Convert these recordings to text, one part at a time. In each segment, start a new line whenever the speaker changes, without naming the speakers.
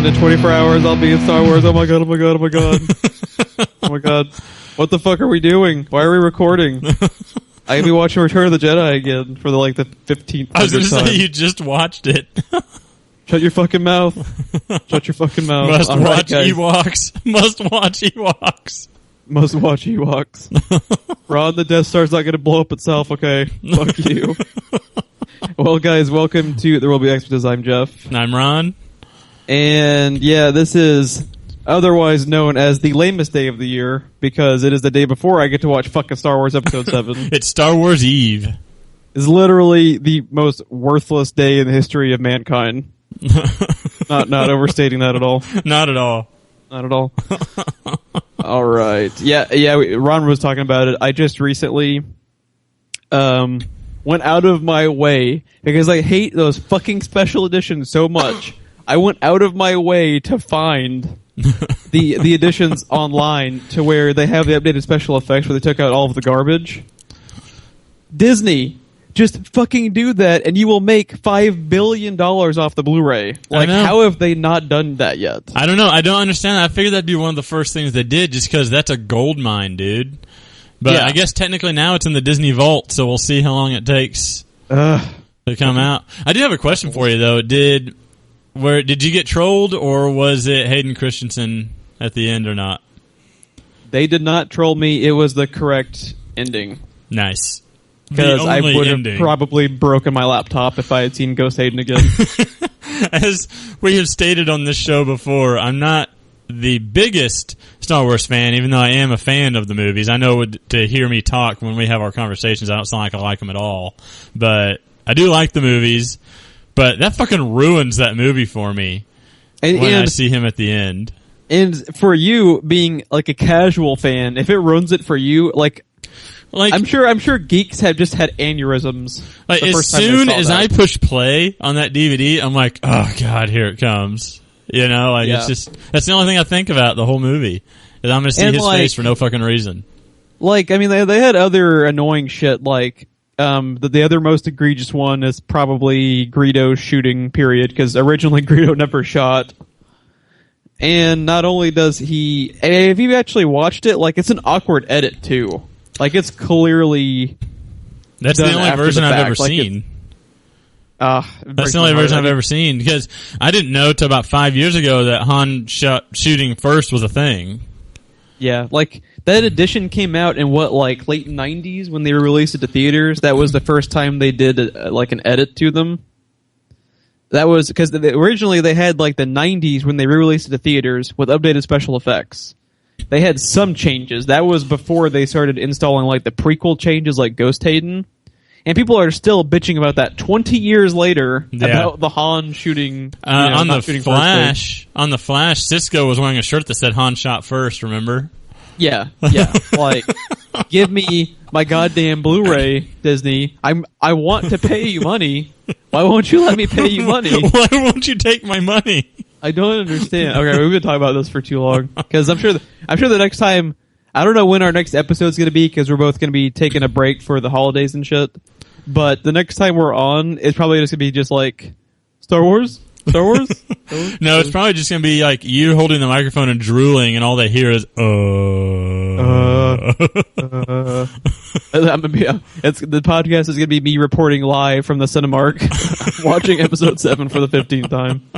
on, in 24 hours I'll be in Star Wars. Oh my god, oh my god, oh my god. Oh my god. What the fuck are we doing? Why are we recording? I could be watching Return of the Jedi again for the 15th time.
I was going to say, you just watched it.
Shut your fucking mouth. Shut your fucking mouth.
Must watch Ewoks. Must watch Ewoks.
Must watch Ewoks. Ron, the Death Star's not going to blow up itself, okay? Fuck you. Well, guys, welcome to There Will Be Expletives. I'm Jeff.
And I'm Ron.
And, yeah, this is otherwise known as the lamest day of the year because it is the day before I get to watch fucking Star Wars Episode 7.
It's Star Wars Eve.
It's literally the most worthless day in the history of mankind. Not overstating that at all.
Not at all.
Not at all. All right. Yeah. Ron was talking about it. I just recently went out of my way because I hate those fucking special editions so much. I went out of my way to find the editions online to where they have the updated special effects where they took out all of the garbage. Disney, just fucking do that and you will make $5 billion off the Blu-ray. Like, how have they not done that yet?
I don't know. I don't understand that. I figured that'd be one of the first things they did just because that's a gold mine, dude. But yeah. I guess technically now it's in the Disney vault, so we'll see how long it takes to come out. I do have a question for you, though. Did you get trolled, or was it Hayden Christensen at the end or not?
They did not troll me. It was the correct ending.
Nice.
Because I would have probably broken my laptop if I had seen Ghost Hayden again.
As we have stated on this show before, I'm not the biggest Star Wars fan, even though I am a fan of the movies. I know to hear me talk when we have our conversations, I don't sound like I like them at all. But I do like the movies. But that fucking ruins that movie for me when I see him at the end.
And for you, being like a casual fan, if it ruins it for you, like I'm sure geeks have just had aneurysms.
Like, as soon as I push play on that DVD, I'm like, oh god, here it comes. You know, like it's just that's the only thing I think about the whole movie. Is I'm going to see his face for no fucking reason. Like,
I mean, they had other annoying shit. Like, the other most egregious one is probably Greedo's shooting period because originally Greedo never shot. And not only does he, if you actually watched it, like it's an awkward edit too. Like, it's clearly
that's the only version I've ever seen. That's the only version I've ever seen, because I didn't know till about 5 years ago that Han shooting first was a thing.
Yeah, like, that edition came out in late 90s when they released it to theaters. That was the first time they did an edit to them. That was because originally they had the 90s when they re-released it to theaters with updated special effects. They had some changes. That was before they started installing the prequel changes like Ghost Hayden. And people are still bitching about that 20 years later about the Han shooting.
On the Flash, Cisco was wearing a shirt that said Han shot first, remember?
Yeah. Give me my goddamn Blu-ray, Disney. I want to pay you money. Why won't you let me pay you money?
Why won't you take my money?
I don't understand. Okay, we've been talking about this for too long. Because I'm sure the next time, I don't know when our next episode's going to be because we're both going to be taking a break for the holidays and shit. But the next time we're on, it's probably just going to be just Star Wars? Star Wars?
No, it's probably just going to be you holding the microphone and drooling, and all they hear is,
the podcast is going to be me reporting live from the Cinemark, watching episode 7 for the 15th time.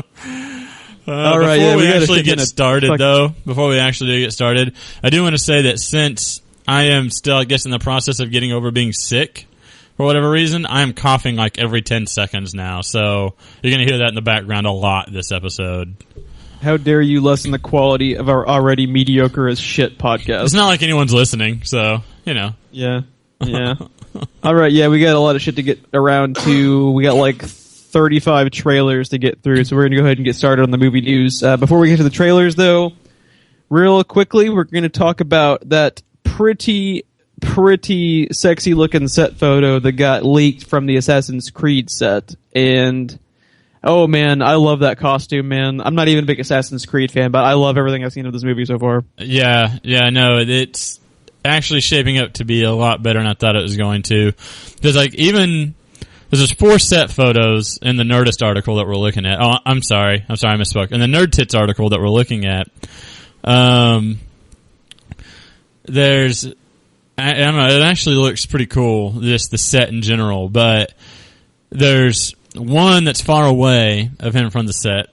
All right, before we actually get started, before we actually get started, I do want to say that since I am still, I guess, in the process of getting over being sick, for whatever reason, I am coughing every 10 seconds now. So you're going to hear that in the background a lot this episode.
How dare you lessen the quality of our already mediocre as shit podcast?
It's not like anyone's listening, so, you know.
Yeah. All right, we got a lot of shit to get around to. We got 35 trailers to get through, so we're going to go ahead and get started on the movie news. Before we get to the trailers, though, real quickly, we're going to talk about that pretty sexy looking set photo that got leaked from the Assassin's Creed set. And oh man, I love that costume, man. I'm not even a big Assassin's Creed fan, but I love everything I've seen of this movie so far.
Yeah, no, it's actually shaping up to be a lot better than I thought it was going to. Because even there's 4 set photos in the Nerdist article that we're looking at. Oh, I'm sorry, I misspoke. In the Nerd Tits article that we're looking at, there's, I don't know, it actually looks pretty cool, just the set in general, but there's one that's far away of him from the set.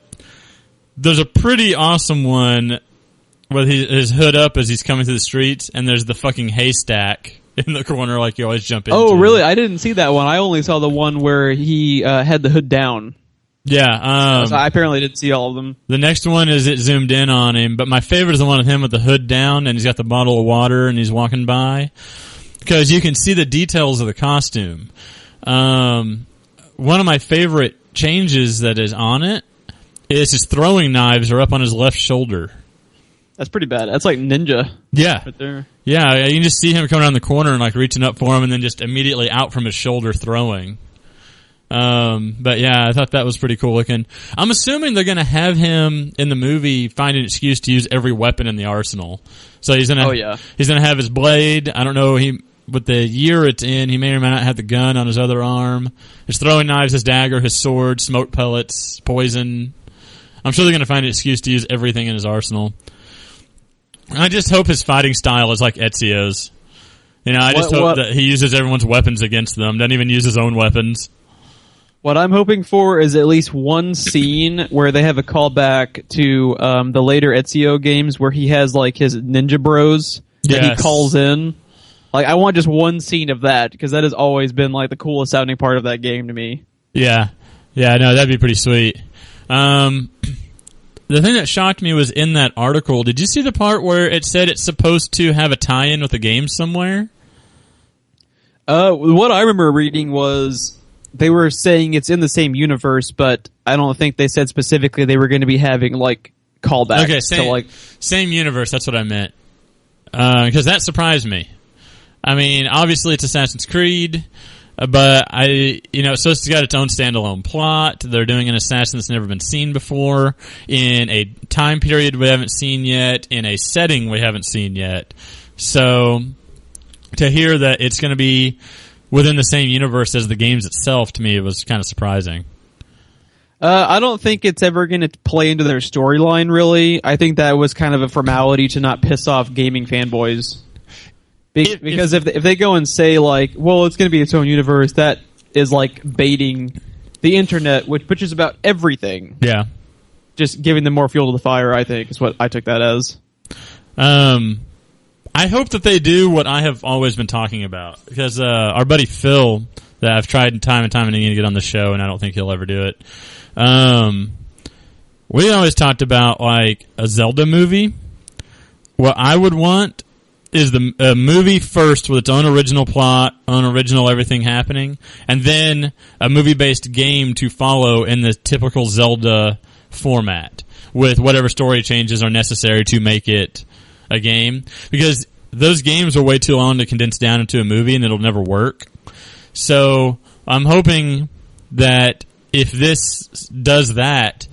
There's a pretty awesome one with his hood up as he's coming through the streets, and there's the fucking haystack in the corner like you always jump into.
Oh, really? I didn't see that one. I only saw the one where he had the hood down.
Yeah.
So I apparently didn't see all of them.
The next one is it zoomed in on him, but my favorite is the one with him with the hood down, and he's got the bottle of water, and he's walking by. Because you can see the details of the costume. One of my favorite changes that is on it is his throwing knives are up on his left shoulder.
That's pretty bad. That's like Ninja.
Yeah.
Right there.
Yeah, you can just see him coming around the corner and like reaching up for him and then just immediately out from his shoulder throwing. But yeah, I thought that was pretty cool looking. I'm assuming they're going to have him in the movie find an excuse to use every weapon in the arsenal. So he's going to he's going to have his blade. I don't know with the year it's in, he may or may not have the gun on his other arm. His throwing knives, his dagger, his sword, smoke pellets, poison. I'm sure they're going to find an excuse to use everything in his arsenal. I just hope his fighting style is like Ezio's. You know, I just hope that he uses everyone's weapons against them, doesn't even use his own weapons.
What I'm hoping for is at least one scene where they have a callback to the later Ezio games where he has like his ninja bros that he calls in. Like, I want just one scene of that, because that has always been like the coolest sounding part of that game to me. Yeah.
Yeah, no, that'd be pretty sweet. The thing that shocked me was in that article, did you see the part where it said it's supposed to have a tie-in with the game somewhere?
What I remember reading was they were saying it's in the same universe, but I don't think they said specifically they were going to be having like callbacks.
Okay,
to
same universe, that's what I meant. Because that surprised me. I mean, obviously it's Assassin's Creed, but it's supposed to got its own standalone plot. They're doing an assassin that's never been seen before, in a time period we haven't seen yet, in a setting we haven't seen yet. So, to hear that it's going to be within the same universe as the games itself, to me, it was kind of surprising.
I don't think it's ever going to play into their storyline, really. I think that was kind of a formality to not piss off gaming fanboys. Because if they go and say, like, well, it's going to be its own universe, that is like baiting the internet, which bitches about everything.
Yeah.
Just giving them more fuel to the fire, I think, is what I took that as.
I hope that they do what I have always been talking about. Because our buddy Phil, that I've tried time and time again to get on the show, and I don't think he'll ever do it. We always talked about, like, a Zelda movie. What I would want is a movie first with its own original plot, own original everything happening, and then a movie-based game to follow in the typical Zelda format with whatever story changes are necessary to make it a game. Because those games are way too long to condense down into a movie and it'll never work. So I'm hoping that if this does that,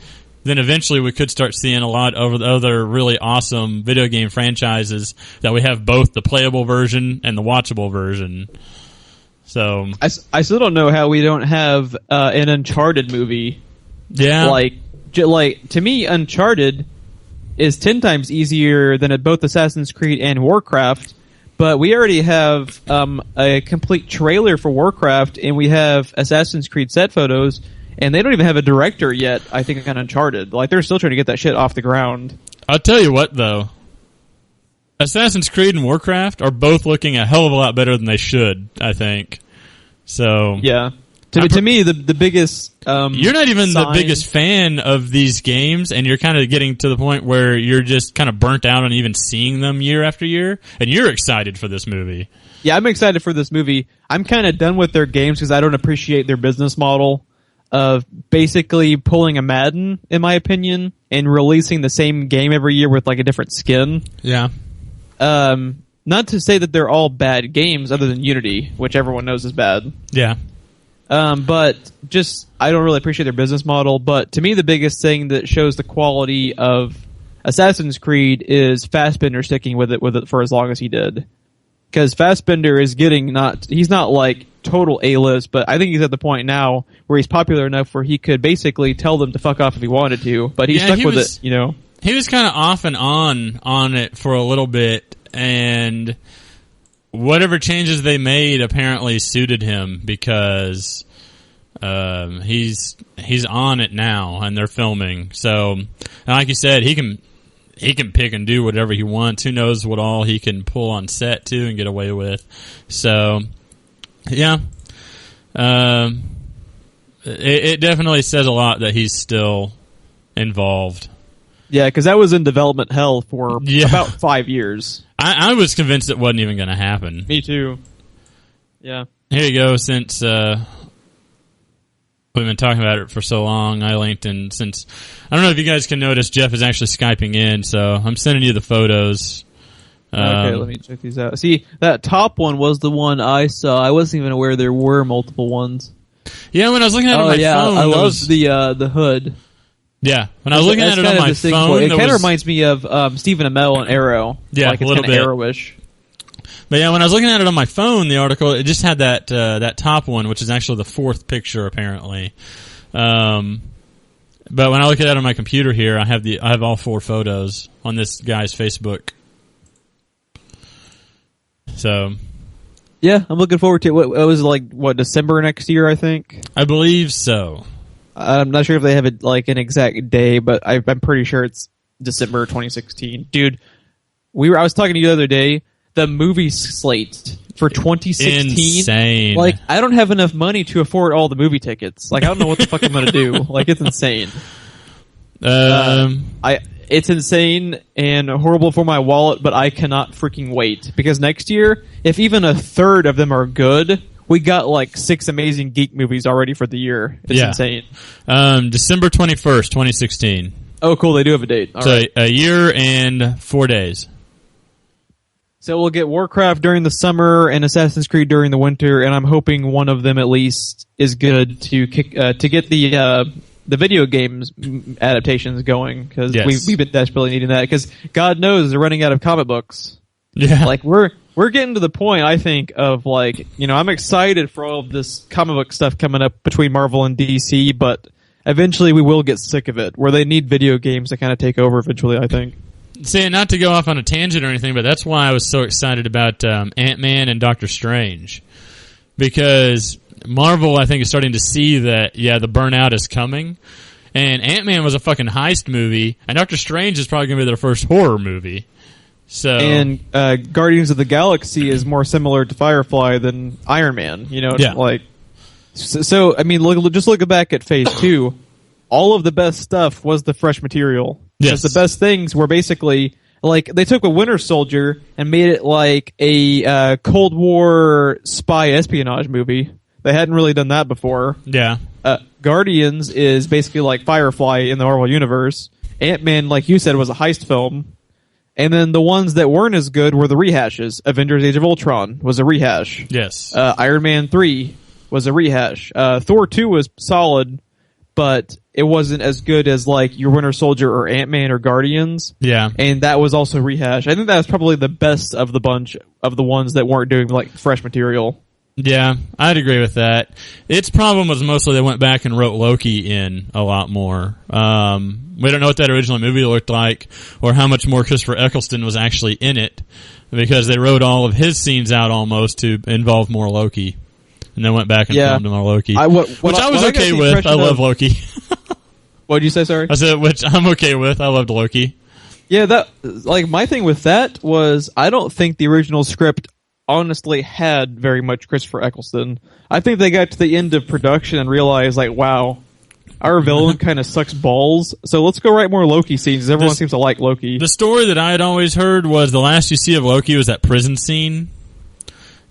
then eventually we could start seeing a lot of the other really awesome video game franchises that we have both the playable version and the watchable version. So
I still don't know how we don't have an Uncharted movie.
Yeah.
Like to me, Uncharted is 10 times easier than both Assassin's Creed and Warcraft, but we already have a complete trailer for Warcraft, and we have Assassin's Creed set photos. And they don't even have a director yet, I think, on Uncharted. Like, they're still trying to get that shit off the ground.
I'll tell you what, though. Assassin's Creed and Warcraft are both looking a hell of a lot better than they should, I think. So...
Yeah. To me, the biggest
you're not even the biggest fan of these games, and you're kind of getting to the point where you're just kind of burnt out on even seeing them year after year, and you're excited for this movie.
Yeah, I'm excited for this movie. I'm kind of done with their games because I don't appreciate their business model of basically pulling a Madden, in my opinion, and releasing the same game every year with like a different skin.
Yeah.
Not to say that they're all bad games other than Unity, which everyone knows is bad.
Yeah.
But just, I don't really appreciate their business model. But to me, the biggest thing that shows the quality of Assassin's Creed is Fassbender sticking with it for as long as he did. Because Fassbender is he's not like total A-list, but I think he's at the point now where he's popular enough where he could basically tell them to fuck off if he wanted to, but he stuck with it, you know?
He was kind of off and on it for a little bit, and whatever changes they made apparently suited him because he's on it now, and they're filming. So, and like you said, he can pick and do whatever he wants. Who knows what all he can pull on set too and get away with. So, yeah, it definitely says a lot that he's still involved.
Yeah, because that was in development hell for about 5 years.
I was convinced it wasn't even going to happen.
Me too. Yeah.
Here you go. Since we've been talking about it for so long, I linked in. Since I don't know if you guys can notice, Jeff is actually Skyping in, so I'm sending you the photos.
Okay, let me check these out. See, that top one was the one I saw. I wasn't even aware there were multiple ones.
Yeah, when I was looking at it on my phone,
I love the hood.
Yeah, when I was looking at it on my phone,
it kind of reminds me of Stephen Amell and Arrow.
Yeah,
like it's
a little bit
Arrowish.
But yeah, when I was looking at it on my phone, the article, it just had that top one, which is actually the fourth picture apparently. But when I look at it on my computer here, I have all 4 photos on this guy's Facebook. So,
yeah, I'm looking forward to it. It was December next year, I think.
I believe so.
I'm not sure if they have an exact day, but I'm pretty sure it's December 2016. Dude, I was talking to you the other day. The movie slate for 2016.
Insane.
Like, I don't have enough money to afford all the movie tickets. Like, I don't know what the fuck I'm gonna do. Like, it's insane. It's insane and horrible for my wallet, but I cannot freaking wait. Because next year, if even a third of them are good, we got 6 amazing geek movies already for the year. It's insane.
December 21st, 2016.
Oh, cool. They do have a date. All right.
A year and 4 days.
So we'll get Warcraft during the summer and Assassin's Creed during the winter, and I'm hoping one of them at least is good to get the video games adaptations going, because we've been desperately needing that, because God knows they're running out of comic books.
Yeah.
We're getting to the point, I think, of I'm excited for all of this comic book stuff coming up between Marvel and DC, but eventually we will get sick of it, where they need video games to kind of take over eventually, I think.
See, not to go off on a tangent or anything, but that's why I was so excited about Ant-Man and Doctor Strange. Because Marvel, I think, is starting to see that, the burnout is coming. And Ant-Man was a fucking heist movie, and Doctor Strange is probably going to be their first horror movie. So,
and Guardians of the Galaxy is more similar to Firefly than Iron Man. You know, So I mean, just look back at Phase 2. All of the best stuff was the fresh material.
Yes.
The best things were basically they took a Winter Soldier and made it like a Cold War spy espionage movie. They hadn't really done that before.
Yeah.
Guardians is basically like Firefly in the Marvel Universe. Ant-Man, like you said, was a heist film. And then the ones that weren't as good were the rehashes. Avengers Age of Ultron was a rehash.
Yes.
Iron Man 3 was a rehash. Thor 2 was solid, but it wasn't as good as your Winter Soldier or Ant-Man or Guardians.
Yeah.
And that was also rehash. I think that was probably the best of the bunch of the ones that weren't doing fresh material.
Yeah, I'd agree with that. Its problem was mostly they went back and wrote Loki in a lot more. We don't know what that original movie looked like or how much more Christopher Eccleston was actually in it, because they wrote all of his scenes out almost to involve more Loki. And then went back and filmed more Loki. Which I was okay with. I love Loki.
What did you say, sorry?
I said, which I'm okay with. I loved Loki.
Yeah, my thing with that was I don't think the original script honestly had very much Christopher Eccleston. I think they got to the end of production and realized, wow, our villain kind of sucks balls, so let's go write more Loki scenes. Everyone seems to like Loki.
The story that I had always heard was the last you see of Loki was that prison scene,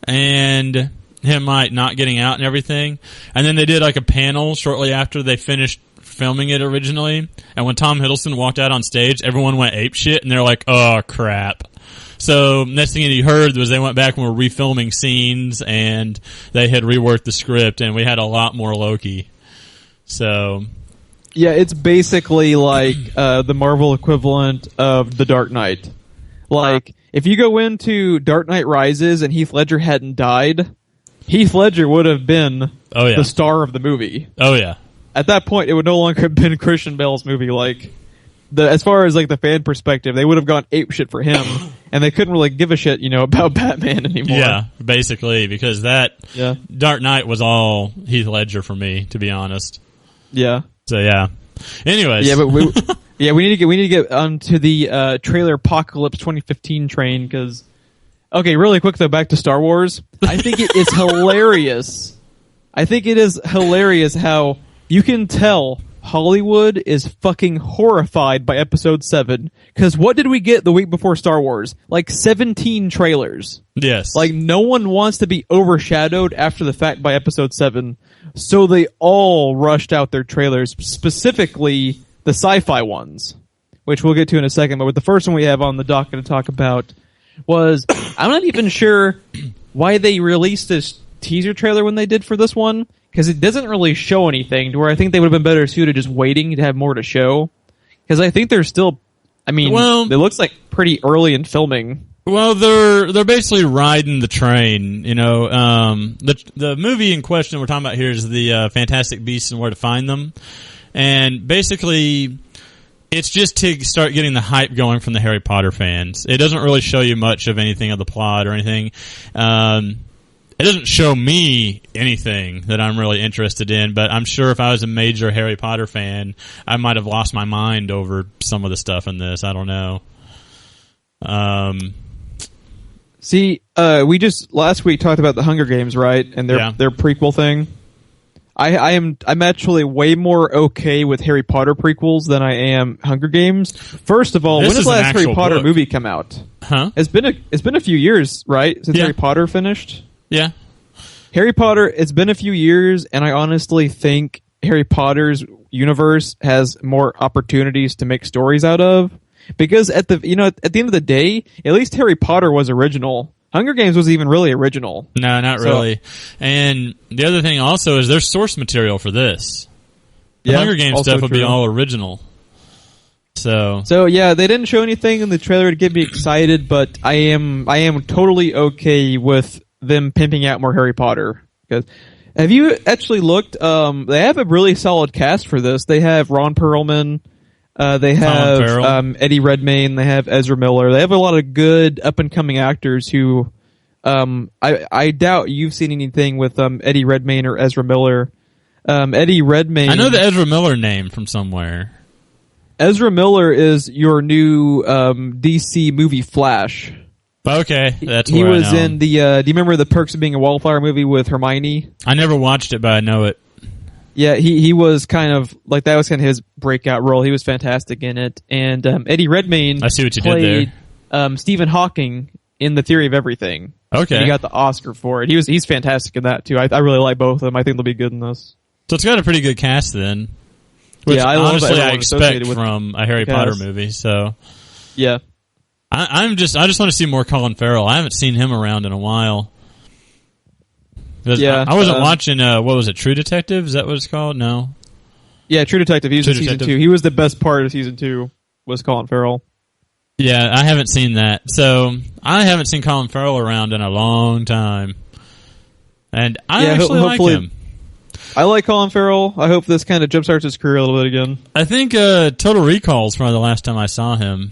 and him not getting out and everything. And then they did a panel shortly after they finished filming it originally, and when Tom Hiddleston walked out on stage, everyone went apeshit, and they're like, oh, crap. So next thing you heard was they went back and were refilming scenes, and they had reworked the script, and we had a lot more Loki. So
yeah, it's basically the Marvel equivalent of The Dark Knight. If you go into Dark Knight Rises and Heath Ledger hadn't died, Heath Ledger would have been
the
star of the movie.
Oh yeah.
At that point, it would no longer have been Christian Bale's movie. Like, as far as like the fan perspective, they would have gone apeshit for him, and they couldn't really give a shit, about Batman anymore.
Yeah, basically, because Dark Knight was all Heath Ledger for me, to be honest.
Yeah.
So yeah. Anyways.
Yeah, but we need to get onto the trailer apocalypse 2015 train because. Okay, really quick though, back to Star Wars. I think it is hilarious. I think it is hilarious how you can tell Hollywood is fucking horrified by Episode 7. Because what did we get the week before Star Wars? Like 17 trailers.
Yes.
Like no one wants to be overshadowed after the fact by Episode 7. So they all rushed out their trailers, specifically the sci-fi ones, which we'll get to in a second. But with the first one we have on the docket to talk about was, I'm not even sure why they released this teaser trailer when they did for this one, because it doesn't really show anything, to where I think they would have been better suited just waiting to have more to show. Because I think they're still, it looks like pretty early in filming.
Well, they're basically riding the train, the movie in question we're talking about here is the Fantastic Beasts and Where to Find Them. And basically, it's just to start getting the hype going from the Harry Potter fans. It doesn't really show you much of anything of the plot or anything. It doesn't show me anything that I'm really interested in, but I'm sure if I was a major Harry Potter fan, I might have lost my mind over some of the stuff in this. I don't know.
See, we just last week talked about the Hunger Games, right? And their prequel thing. I'm actually way more okay with Harry Potter prequels than I am Hunger Games. First of all, when does the last Harry Potter movie come out?
Huh?
It's been a few years, right? Since Harry Potter finished?
Yeah.
Harry Potter, it's been a few years, and I honestly think Harry Potter's universe has more opportunities to make stories out of. Because at the end of the day, at least Harry Potter was original. Hunger Games was even really original.
No, not really. And the other thing also is there's source material for this. The Hunger Games stuff would be all original. So yeah, they didn't show anything in the trailer to get me excited, but I am totally okay with them pimping out more Harry Potter. Because have you actually looked? They have a really solid cast for this. They have Ron Perlman. They have Eddie Redmayne. They have Ezra Miller. They have a lot of good up-and-coming actors who I doubt you've seen anything with Eddie Redmayne or Ezra Miller. Eddie Redmayne... I know the Ezra Miller name from somewhere.
Ezra Miller is your new DC movie Flash.
Okay, that's
he
where
was
I know
in the... do you remember the Perks of Being a Wallflower movie with Hermione?
I never watched it, but I know it.
Yeah, he was kind of like that was kind of his breakout role. He was fantastic in it. And Eddie Redmayne
I see what you
played
did there.
Stephen Hawking in The Theory of Everything.
Okay.
And he got the Oscar for it. He's fantastic in that too. I really like both of them. I think they'll be good in this.
So it's got a pretty good cast then. Which honestly I expect from a Harry Potter movie. So
yeah.
I just want to see more Colin Farrell. I haven't seen him around in a while.
Yeah,
I wasn't watching, what was it, True Detective? Is that what it's called? No.
Yeah, True Detective. He was in season 2. He was the best part of season 2, was Colin Farrell.
Yeah, I haven't seen that. So, I haven't seen Colin Farrell around in a long time. And I actually like him.
I like Colin Farrell. I hope this kind of jumpstarts his career a little bit again.
I think Total Recall is probably the last time I saw him.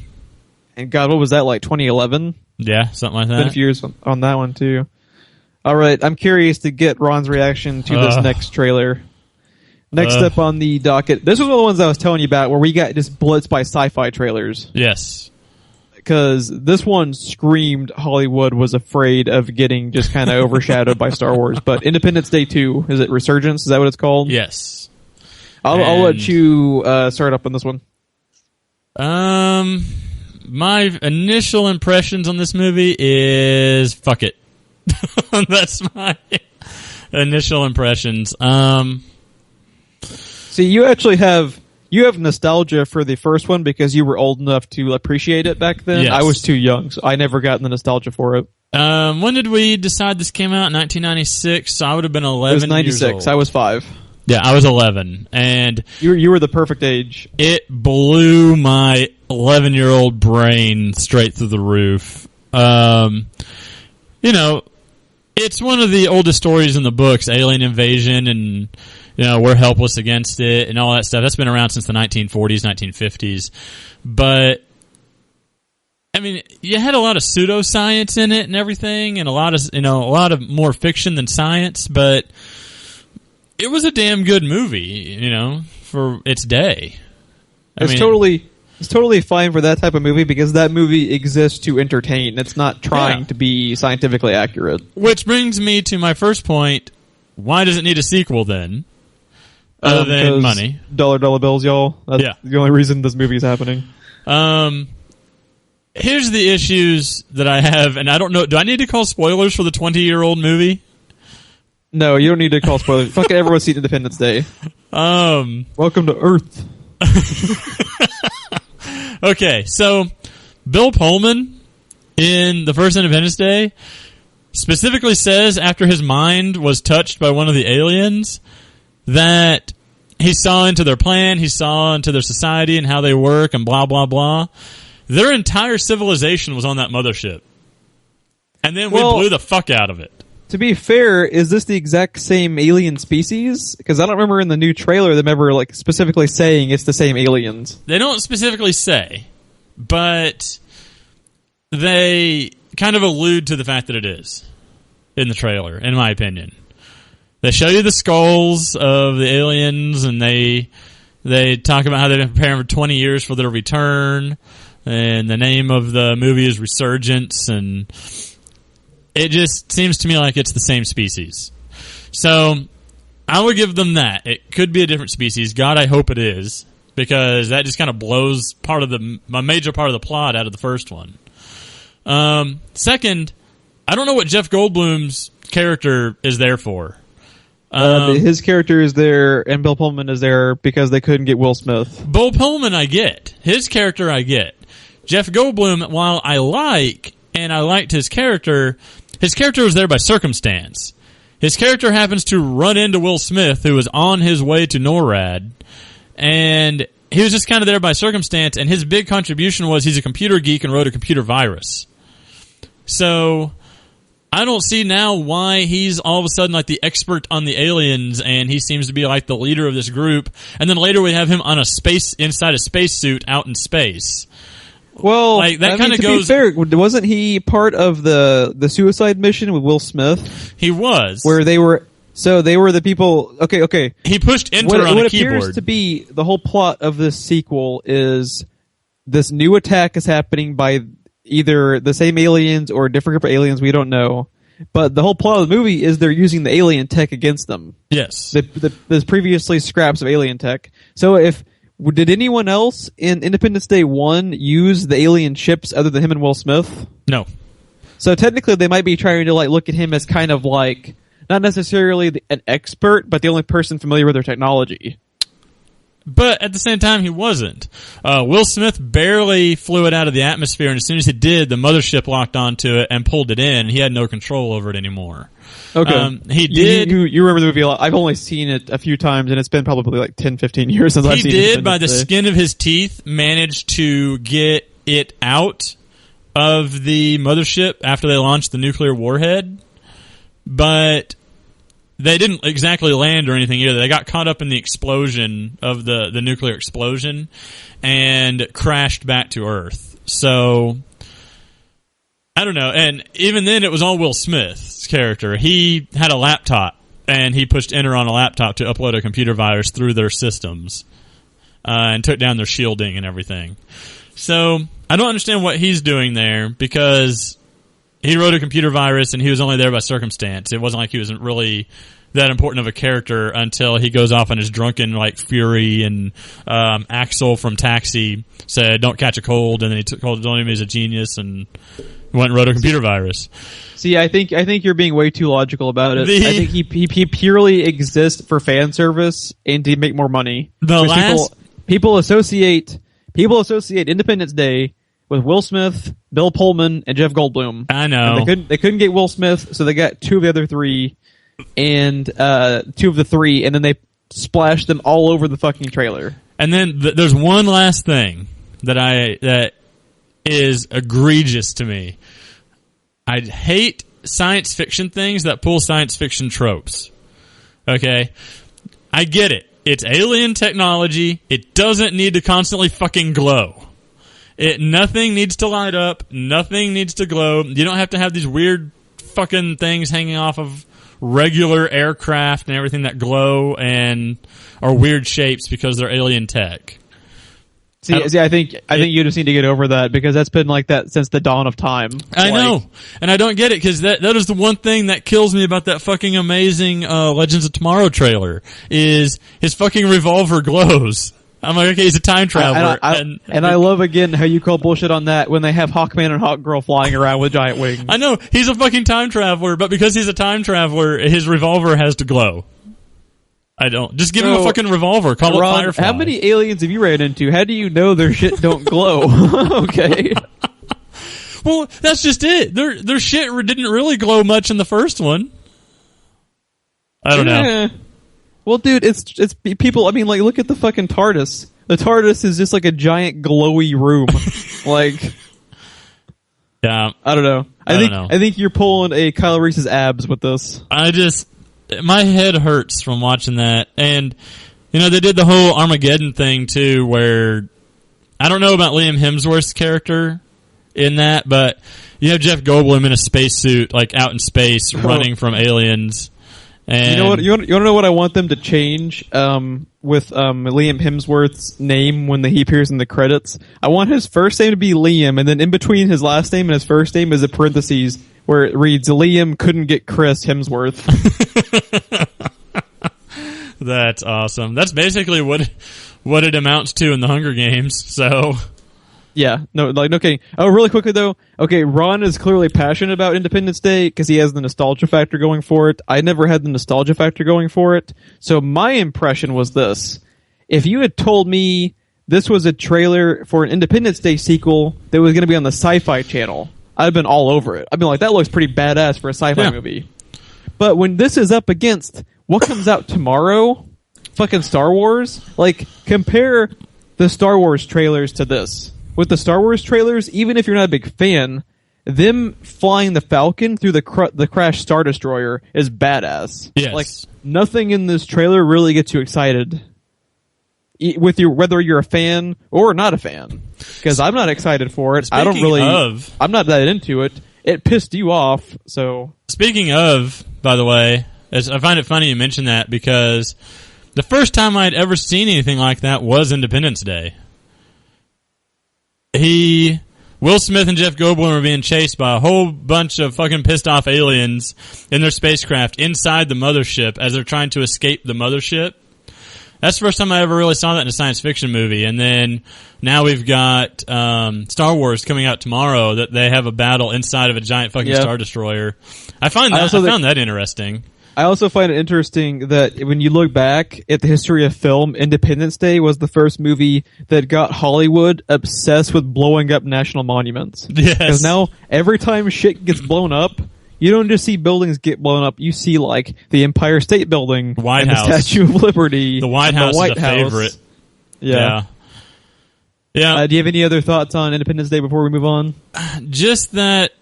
And God, what was that, like 2011?
Yeah, something like that.
Been a few years on that one, too. All right, I'm curious to get Ron's reaction to this next trailer. Next up on the docket, this was one of the ones I was telling you about where we got just blitzed by sci-fi trailers.
Yes.
Because this one screamed Hollywood was afraid of getting just kind of overshadowed by Star Wars. But Independence Day 2, is it Resurgence? Is that what it's called?
Yes.
I'll let you start up on this one.
My initial impressions on this movie is fuck it. That's my initial impressions.
See, you actually have nostalgia for the first one because you were old enough to appreciate it back then.
Yes.
I was too young, so I never got the nostalgia for it.
When did we decide this came out? 1996. So I would have been 11.
It was 96.
Years old.
I was 5.
Yeah, I was 11, and
you were the perfect age.
It blew my 11-year-old brain straight through the roof. it's one of the oldest stories in the books, alien invasion, and we're helpless against it and all that stuff. That's been around since the 1940s, 1950s. But I mean, you had a lot of pseudoscience in it and everything, and a lot of more fiction than science, but it was a damn good movie, for its day.
It's totally fine for that type of movie because that movie exists to entertain. It's not trying to be scientifically accurate.
Which brings me to my first point. Why does it need a sequel then? Other than money.
Dollar bills, y'all. That's the only reason this movie is happening.
Here's the issues that I have, and I don't know. Do I need to call spoilers for the 20-year-old movie?
No, you don't need to call spoilers. Fucking everyone's seen Independence Day. Welcome to Earth.
Okay, so Bill Pullman in the first Independence Day specifically says after his mind was touched by one of the aliens that he saw into their plan, he saw into their society and how they work and blah, blah, blah. Their entire civilization was on that mothership. And then we blew the fuck out of it.
To be fair, is this the exact same alien species? Because I don't remember in the new trailer them ever specifically saying it's the same aliens.
They don't specifically say, but they kind of allude to the fact that it is in the trailer, in my opinion. They show you the skulls of the aliens, and they talk about how they've been preparing for 20 years for their return, and the name of the movie is Resurgence, and it just seems to me like it's the same species. So I would give them that. It could be a different species. God, I hope it is, because that just kind of blows a major part of the plot out of the first one. Second, I don't know what Jeff Goldblum's character is there for.
His character is there, and Bill Pullman is there because they couldn't get Will Smith.
Bill Pullman, I get. His character, I get. Jeff Goldblum, while I liked his character was there by circumstance. His character happens to run into Will Smith, who was on his way to NORAD, and he was just kind of there by circumstance, and his big contribution was he's a computer geek and wrote a computer virus. So I don't see now why he's all of a sudden like the expert on the aliens, and he seems to be like the leader of this group, and then later we have him on inside a spacesuit out in space.
Well, that kind of goes. To be fair, wasn't he part of the suicide mission with Will Smith?
He was.
Where they were the people. Okay.
He pushed enter on a keyboard. What
appears to be the whole plot of this sequel is this new attack is happening by either the same aliens or a different group of aliens. We don't know. But the whole plot of the movie is they're using the alien tech against them.
Yes.
There's previously scraps of alien tech. So did anyone else in Independence Day 1 use the alien ships other than him and Will Smith?
No.
So technically they might be trying to look at him as kind of not necessarily an expert, but the only person familiar with their technology.
But at the same time, he wasn't. Will Smith barely flew it out of the atmosphere, and as soon as it did, the mothership locked onto it and pulled it in. He had no control over it anymore.
Okay.
He did.
You remember the movie a lot. I've only seen it a few times, and it's been probably 10, 15 years since I've seen it.
He did, by the skin of his teeth, manage to get it out of the mothership after they launched the nuclear warhead. But they didn't exactly land or anything either. They got caught up in the explosion of the nuclear explosion and crashed back to Earth. So I don't know. And even then, it was all Will Smith's character. He had a laptop, and he pushed enter on a laptop to upload a computer virus through their systems and took down their shielding and everything. So I don't understand what he's doing there, because he wrote a computer virus, and he was only there by circumstance. It wasn't like he wasn't really that important of a character until he goes off on his drunken fury, and Axel from Taxi said, "Don't catch a cold," and then he told him he's a genius and went and wrote a computer virus.
See, I think you're being way too logical about it. I think he purely exists for fan service and to make more money. People associate Independence Day with Will Smith, Bill Pullman, and Jeff Goldblum.
I know.
And they couldn't get Will Smith, so they got two of the other three, and and then they splashed them all over the fucking trailer.
And then there's one last thing that is egregious to me. I hate science fiction things that pull science fiction tropes. Okay? I get it. It's alien technology. It doesn't need to constantly fucking glow. Nothing needs to light up. Nothing needs to glow. You don't have to have these weird fucking things hanging off of regular aircraft and everything that glow and are weird shapes because they're alien tech.
See, I think you just need to get over that because that's been like that since the dawn of time.
I know, and I don't get it because that is the one thing that kills me about that fucking amazing Legends of Tomorrow trailer is his fucking revolver glows. I'm like, okay, he's a time traveler.
And I love, again, how you call bullshit on that when they have Hawkman and Hawkgirl flying around with giant wings.
I know, he's a fucking time traveler, but because he's a time traveler, his revolver has to glow. I don't. Just give him a fucking revolver. Call
Ron,
it Firefly.
How many aliens have you ran into? How do you know their shit don't glow? Okay.
Well, that's just it. Their shit didn't really glow much in the first one. I don't know.
Well, dude, it's people. I mean, like, look at the fucking TARDIS. The TARDIS is just like a giant glowy room. Like,
yeah,
I don't know. I think you're pulling a Kyle Reese's abs with this.
My head hurts from watching that, and they did the whole Armageddon thing too, where I don't know about Liam Hemsworth's character in that, but you have Jeff Goldblum in a spacesuit, like out in space, running from aliens. And
you know what? You want to know what I want them to change with Liam Hemsworth's name when he appears in the credits? I want his first name to be Liam, and then in between his last name and his first name is a parentheses where it reads Liam couldn't get Chris Hemsworth.
That's awesome. That's basically what it amounts to in the Hunger Games. So.
Yeah, no kidding. Oh, really quickly though. Okay, Ron is clearly passionate about Independence Day because he has the nostalgia factor going for it. I never had the nostalgia factor going for it. So my impression was this. If you had told me this was a trailer for an Independence Day sequel that was going to be on the Sci-Fi Channel, I'd have been all over it. I'd been like, that looks pretty badass for a sci-fi movie. But when this is up against what comes out tomorrow, fucking Star Wars, like, compare the Star Wars trailers to this. With the Star Wars trailers, even if you're not a big fan, them flying the Falcon through the crashed Star Destroyer is badass.
Yes.
Like, nothing in this trailer really gets you excited. Whether you're a fan or not a fan. Because I'm not excited for it. I'm not that into it. It pissed you off, so.
Speaking of, by the way, I find it funny you mention that because the first time I'd ever seen anything like that was Independence Day. Will Smith and Jeff Goldblum were being chased by a whole bunch of fucking pissed off aliens in their spacecraft inside the mothership as they're trying to escape the mothership. That's the first time I ever really saw that in a science fiction movie. And then now we've got Star Wars coming out tomorrow that they have a battle inside of a giant fucking Star Destroyer. I found that interesting.
I also find it interesting that when you look back at the history of film, Independence Day was the first movie that got Hollywood obsessed with blowing up national monuments.
Yes.
Because now, every time shit gets blown up, you don't just see buildings get blown up, you see, like, the Empire State Building,
White
and
House.
the Statue of Liberty,
the White House is a favorite.
Yeah. Do you have any other thoughts on Independence Day before we move on?
Just that,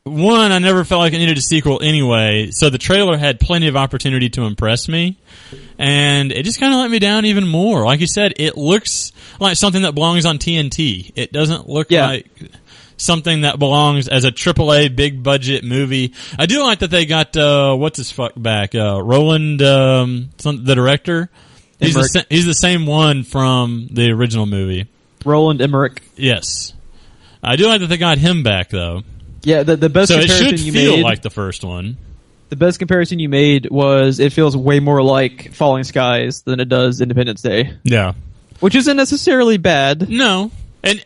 one, I never felt like it needed a sequel anyway, so the trailer had plenty of opportunity to impress me, and it just kind of let me down even more. Like you said, it looks like something that belongs on TNT. It doesn't look like something that belongs as a AAA big budget movie. I do like that they got, what's his fuck back? Roland, the director. He's the same one from the original movie.
Roland Emmerich.
Yes. I do like that they got him back, though.
Yeah, the best comparison
it should feel like the first one.
The best comparison you made was it feels way more like Falling Skies than it does Independence Day.
Yeah.
Which isn't necessarily bad.
No. And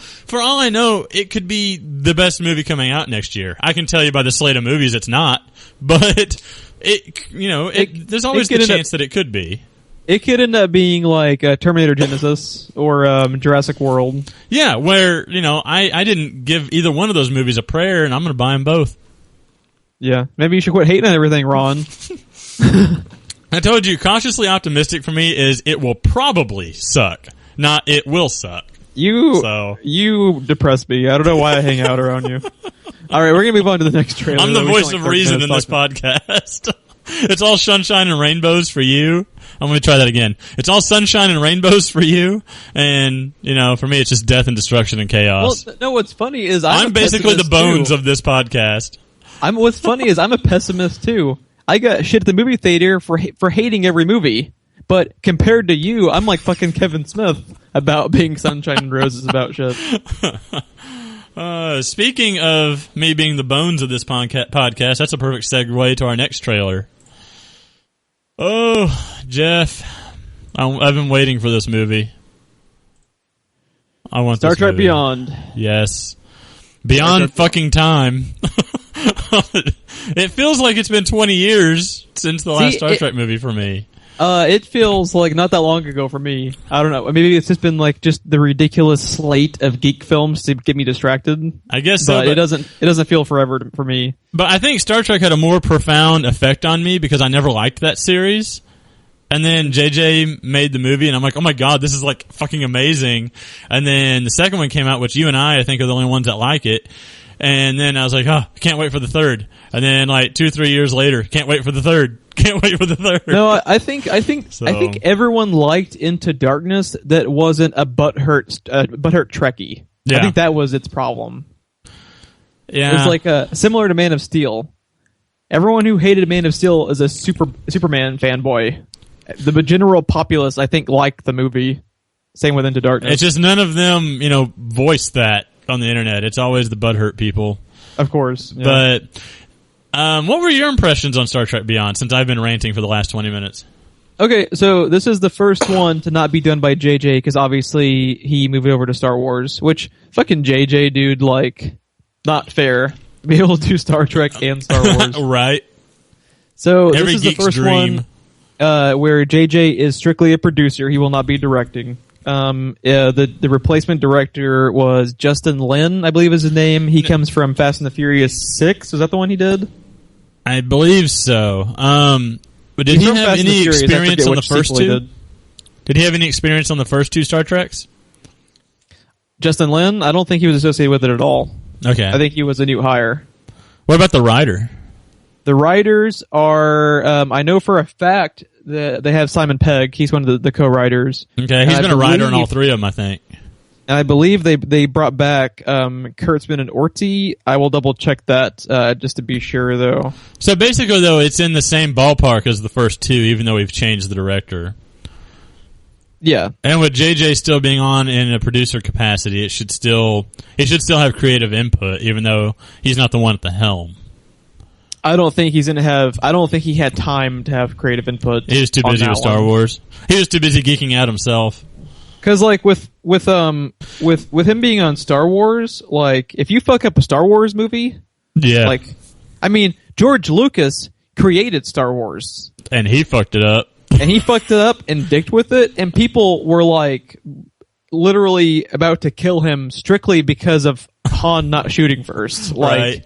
for all I know, it could be the best movie coming out next year. I can tell you by the slate of movies it's not, but there's always the chance that it could be.
It could end up being like Terminator Genesis or Jurassic World.
Yeah, where, I didn't give either one of those movies a prayer, and I'm going to buy them both.
Yeah, maybe you should quit hating on everything, Ron.
I told you, cautiously optimistic for me is it will probably suck, not it will suck.
You depress me. I don't know why I hang out around you. All right, we're gonna move on to the next trailer.
I'm the
We
voice
spent
of
like 30
reason in
minutes
this podcast. It's all sunshine and rainbows for you. I'm going to try that again. It's all sunshine and rainbows for you, and for me, it's just death and destruction and chaos.
Well, no, what's funny is
I'm basically the bones of this podcast.
What's funny is I'm a pessimist too. I got shit at the movie theater for hating every movie, but compared to you, I'm like fucking Kevin Smith about being sunshine and roses about shit.
Speaking of me being the bones of this podcast, that's a perfect segue to our next trailer. Oh, Jeff, I've been waiting for this movie. I want
Star
this
Trek
movie.
Beyond.
Yes. Beyond fucking time. It feels like it's been 20 years since the last Star Trek movie for me.
It feels like not that long ago for me. I don't know. Maybe it's just been like just the ridiculous slate of geek films to get me distracted.
I guess so.
But it doesn't feel forever for me.
But I think Star Trek had a more profound effect on me because I never liked that series. And then JJ made the movie, and I'm like, oh my god, this is like fucking amazing. And then the second one came out, which you and I think are the only ones that like it. And then I was like, oh, I can't wait for the third. And then like 2-3 years later, can't wait for the third. Can't wait for the third.
No, I think everyone liked Into Darkness that wasn't a butthurt Trekkie.
Yeah.
I think that was its problem.
Yeah.
It was like similar to Man of Steel. Everyone who hated Man of Steel is a Superman fanboy. The general populace, I think, liked the movie. Same with Into Darkness.
It's just none of them, voiced that on the internet. It's always the butthurt people.
Of course. Yeah.
But what were your impressions on Star Trek Beyond since I've been ranting for the last 20 minutes?
Okay, so this is the first one to not be done by JJ because obviously he moved over to Star Wars, which fucking JJ, dude, like, not fair. Be able to do Star Trek and Star Wars.
Right.
So
Every
this is the
geek's
first
dream.
one where JJ is strictly a producer. He will not be directing. The replacement director was Justin Lin, I believe is his name. He comes from Fast and the Furious 6. Was that the one he did?
I believe so. But did he have any experience on the first two? Did he have any experience on the first two Star Treks?
Justin Lin? I don't think he was associated with it at all.
Okay.
I think he was a new hire.
What about the writer?
The writers are, I know for a fact that they have Simon Pegg. He's one of the co-writers.
Okay, he's been a writer in all three of them, I think.
And I believe they brought back Kurtzman and Orty. I will double check that just to be sure, though.
So basically, though, it's in the same ballpark as the first two, even though we've changed the director.
Yeah,
and with JJ still being on in a producer capacity, it should still have creative input, even though he's not the one at the helm.
I don't think he's gonna have. I don't think he had time to have creative input.
He was too busy with Star Wars. He was too busy geeking out himself.
Because like with him being on Star Wars, like if you fuck up a Star Wars movie,
yeah,
like I mean George Lucas created Star Wars,
and he fucked it up.
And he fucked it up and dicked with it, and people were like literally about to kill him strictly because of Han not shooting first. Like,
right.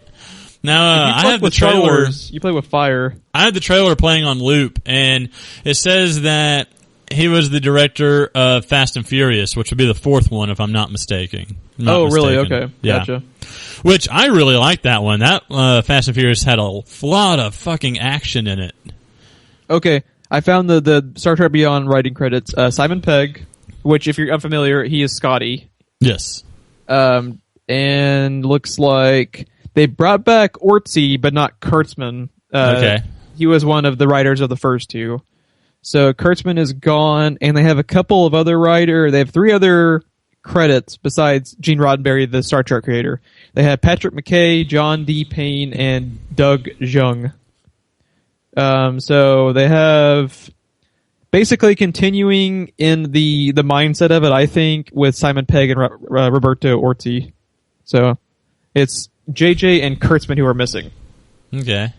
Now, I have the
Star
trailer.
Wars, you play with fire.
I had the trailer playing on loop, and it says that he was the director of Fast and Furious, which would be the fourth one, if I'm not mistaken.
Really? Okay.
Yeah.
Gotcha.
Which I really liked that one. That Fast and Furious had a lot of fucking action in it.
Okay. I found the Star Trek Beyond writing credits. Simon Pegg, which if you're unfamiliar, he is Scotty.
Yes.
And looks like they brought back Orty, but not Kurtzman.
Okay.
He was one of the writers of the first two. So Kurtzman is gone, and they have a couple of other writers. They have 3 other credits besides Gene Roddenberry, the Star Trek creator. They have Patrick McKay, John D. Payne, and Doug Jung. So they have basically continuing in the mindset of it, I think, with Simon Pegg and Roberto Orty. So it's JJ and Kurtzman who are missing.
Okay.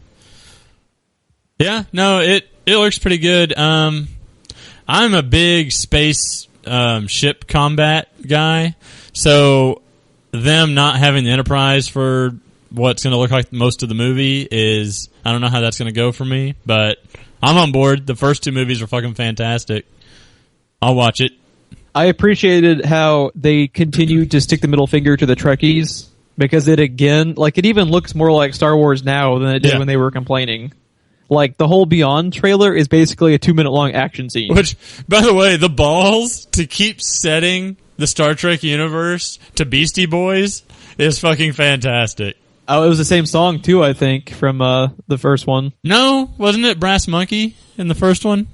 Yeah, no, it looks pretty good. I'm a big space ship combat guy, so them not having the Enterprise for what's going to look like most of the movie is, I don't know how that's going to go for me, but I'm on board. The first 2 movies are fucking fantastic. I'll watch it.
I appreciated how they continued to stick the middle finger to the Trekkies. because it again, like, it even looks more like Star Wars now than it did
Yeah.
when they were complaining. Like, the whole Beyond trailer is basically a 2-minute-long action scene.
Which, by the way, the balls to keep setting the Star Trek universe to Beastie Boys is fucking fantastic.
Oh, it was the same song, too, I think, from the first one.
No, wasn't it Brass Monkey in the first one?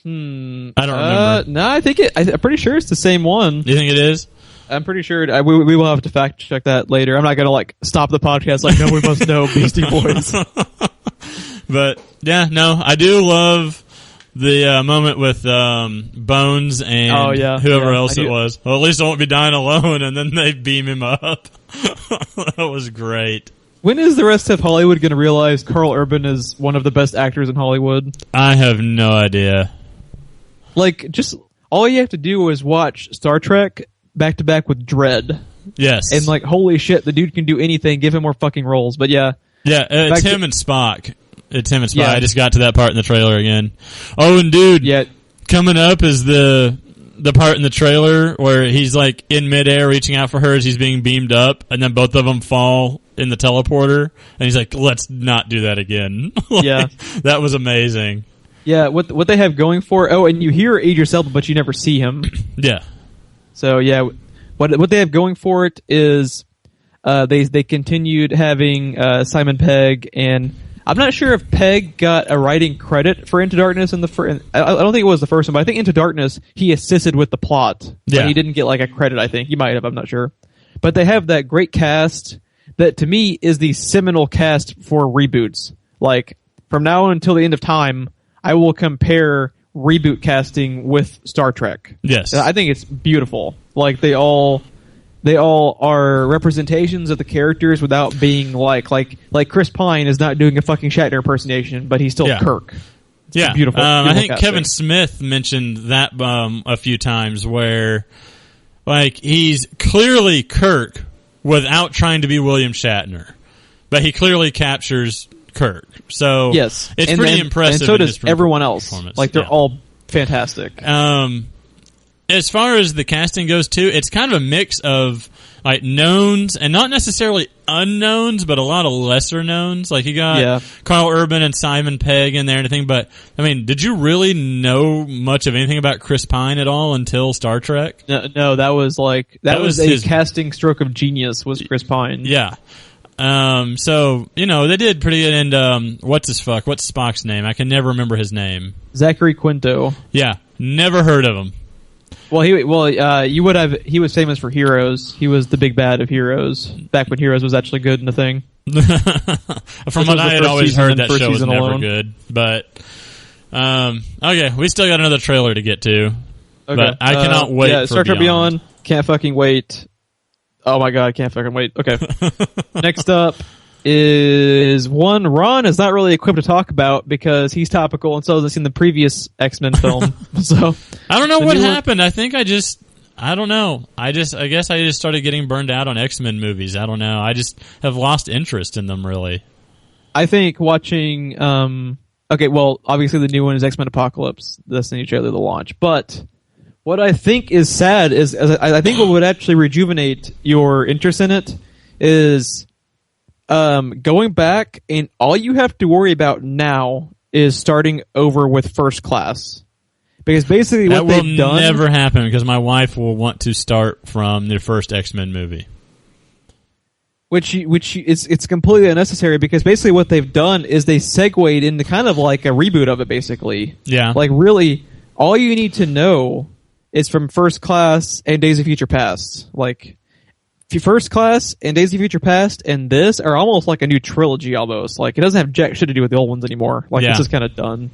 I don't remember.
No, I think I'm pretty sure it's the same one.
You think it is?
I'm pretty sure we will have to fact check that later. I'm not going to like stop the podcast like, no, we must know Beastie Boys.
But yeah, no, I do love the moment with Bones and whoever else it was. Well, at least I won't be dying alone, and then they beam him up. That was great.
When is the rest of Hollywood going to realize Carl Urban is one of the best actors in Hollywood?
I have no idea.
Like, just all you have to do is watch Star Trek back to back with Dredd.
Yes.
And like, holy shit, the dude can do anything. Give him more fucking roles. But yeah.
Yeah, it's him and Spock. It's him and Spock.
Yeah.
I just got to that part in the trailer again. Oh, and dude, coming up is the part in the trailer where he's like in midair reaching out for her as he's being beamed up, and then both of them fall in the teleporter, and he's like, let's not do that again.
Yeah.
That was amazing.
Yeah, what they have going for... Oh, and you hear Idris Elba, but you never see him.
Yeah.
So, yeah, what they have going for it is they continued having Simon Pegg, and I'm not sure if Pegg got a writing credit for Into Darkness in the first... I don't think it was the first one, but I think Into Darkness, he assisted with the plot.
Yeah.
But he didn't get like a credit, I think. He might have, I'm not sure. But they have that great cast that, to me, is the seminal cast for reboots. Like, from now until the end of time, I will compare reboot casting with Star Trek.
Yes.
I think it's beautiful. Like, they all are representations of the characters without being like Chris Pine is not doing a fucking Shatner impersonation, but he's still Kirk.
Yeah.
Beautiful.
I think
casting.
Kevin Smith mentioned that a few times where like he's clearly Kirk without trying to be William Shatner. But he clearly captures Kirk. So
yes.
It's pretty impressive.
And so does everyone else. Like, they're all fantastic.
As far as the casting goes, too, it's kind of a mix of like knowns and not necessarily unknowns, but a lot of lesser knowns. Like, you got Carl Urban and Simon Pegg in there and everything. But I mean, did you really know much of anything about Chris Pine at all until Star Trek?
No, that was like that was a casting stroke of genius. Was Chris Pine?
Yeah. So, you know, they did pretty good. And what's Spock's name? I can never remember his name.
Zachary Quinto.
Yeah, never heard of him.
Well, you would have. He was famous for Heroes. He was the big bad of Heroes back when Heroes was actually good in the thing.
From what I had always heard, that show was never good. But okay, we still got another trailer to get to. Okay. But I cannot wait.
Yeah,
for
Star Trek Beyond. Can't fucking wait. Oh my god, can't fucking wait. Okay. Next up is one Ron is not really equipped to talk about because he's topical and so hasn't seen the previous X-Men film. So
I don't know what happened. I think I don't know. I guess I just started getting burned out on X-Men movies. I don't know. I just have lost interest in them, really.
I think watching okay, well, obviously the new one is X-Men Apocalypse. That's the new trailer to launch. But what I think is sad is I think what would actually rejuvenate your interest in it is going back, and all you have to worry about now is starting over with First Class. Because basically what they've done...
That will never happen, because my wife will want to start from the first X-Men movie.
Which it's completely unnecessary, because basically what they've done is they segued into kind of like a reboot of it, basically.
Yeah.
Like, really, all you need to know is from First Class and Days of Future Past. Like... First Class and Days of Future Past and this are almost like a new trilogy almost. Like, it doesn't have jack shit to do with the old ones anymore. Like, it's just kind of done.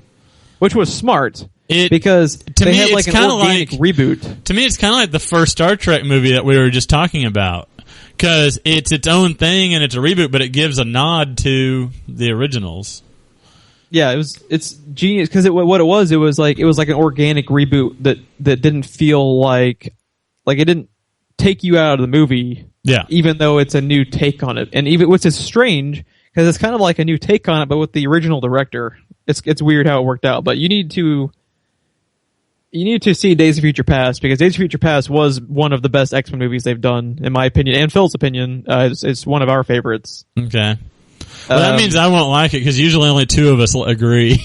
Which was smart. Because they had like an organic reboot.
To me, it's kind of like the first Star Trek movie that we were just talking about. Because it's its own thing and it's a reboot, but it gives a nod to the originals.
Yeah, it's genius. Because what it was like an organic reboot that didn't feel like it didn't take you out of the movie, even though it's a new take on it, and even which is strange because it's kind of like a new take on it, but with the original director. It's weird how it worked out, but you need to You need to see Days of Future Past, because Days of Future Past was one of the best X-Men movies they've done, in my opinion, and Phil's opinion. It's one of our favorites.
Okay. Well, that means I won't like it, because usually only two of us agree.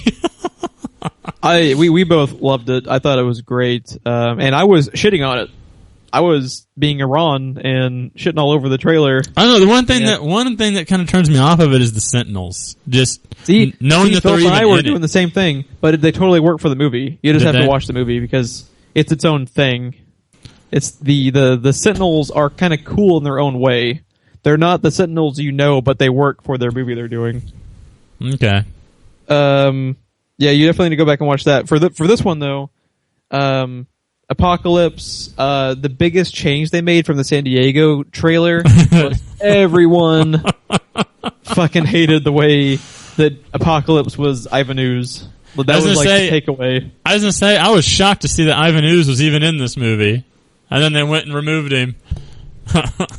We both loved it. I thought it was great, and I was shitting on it. I was being Iran and shitting all over the trailer.
I don't know. The one thing that kind of turns me off of it is the Sentinels. Just knowing that
Phil
they're
and
even
I were
in
doing
it.
The same thing, but they totally work for the movie. You just
Did
have
they?
to watch the movie because it's its own thing. It's the Sentinels are kind of cool in their own way. They're not the Sentinels but they work for their movie they're doing.
Okay.
Yeah, you definitely need to go back and watch that. For this one though, Apocalypse, the biggest change they made from the San Diego trailer was everyone fucking hated the way that Apocalypse was Ivan Ooze. But that was like the takeaway.
I was gonna say, I was shocked to see that Ivan Ooze was even in this movie. And then they went and removed him.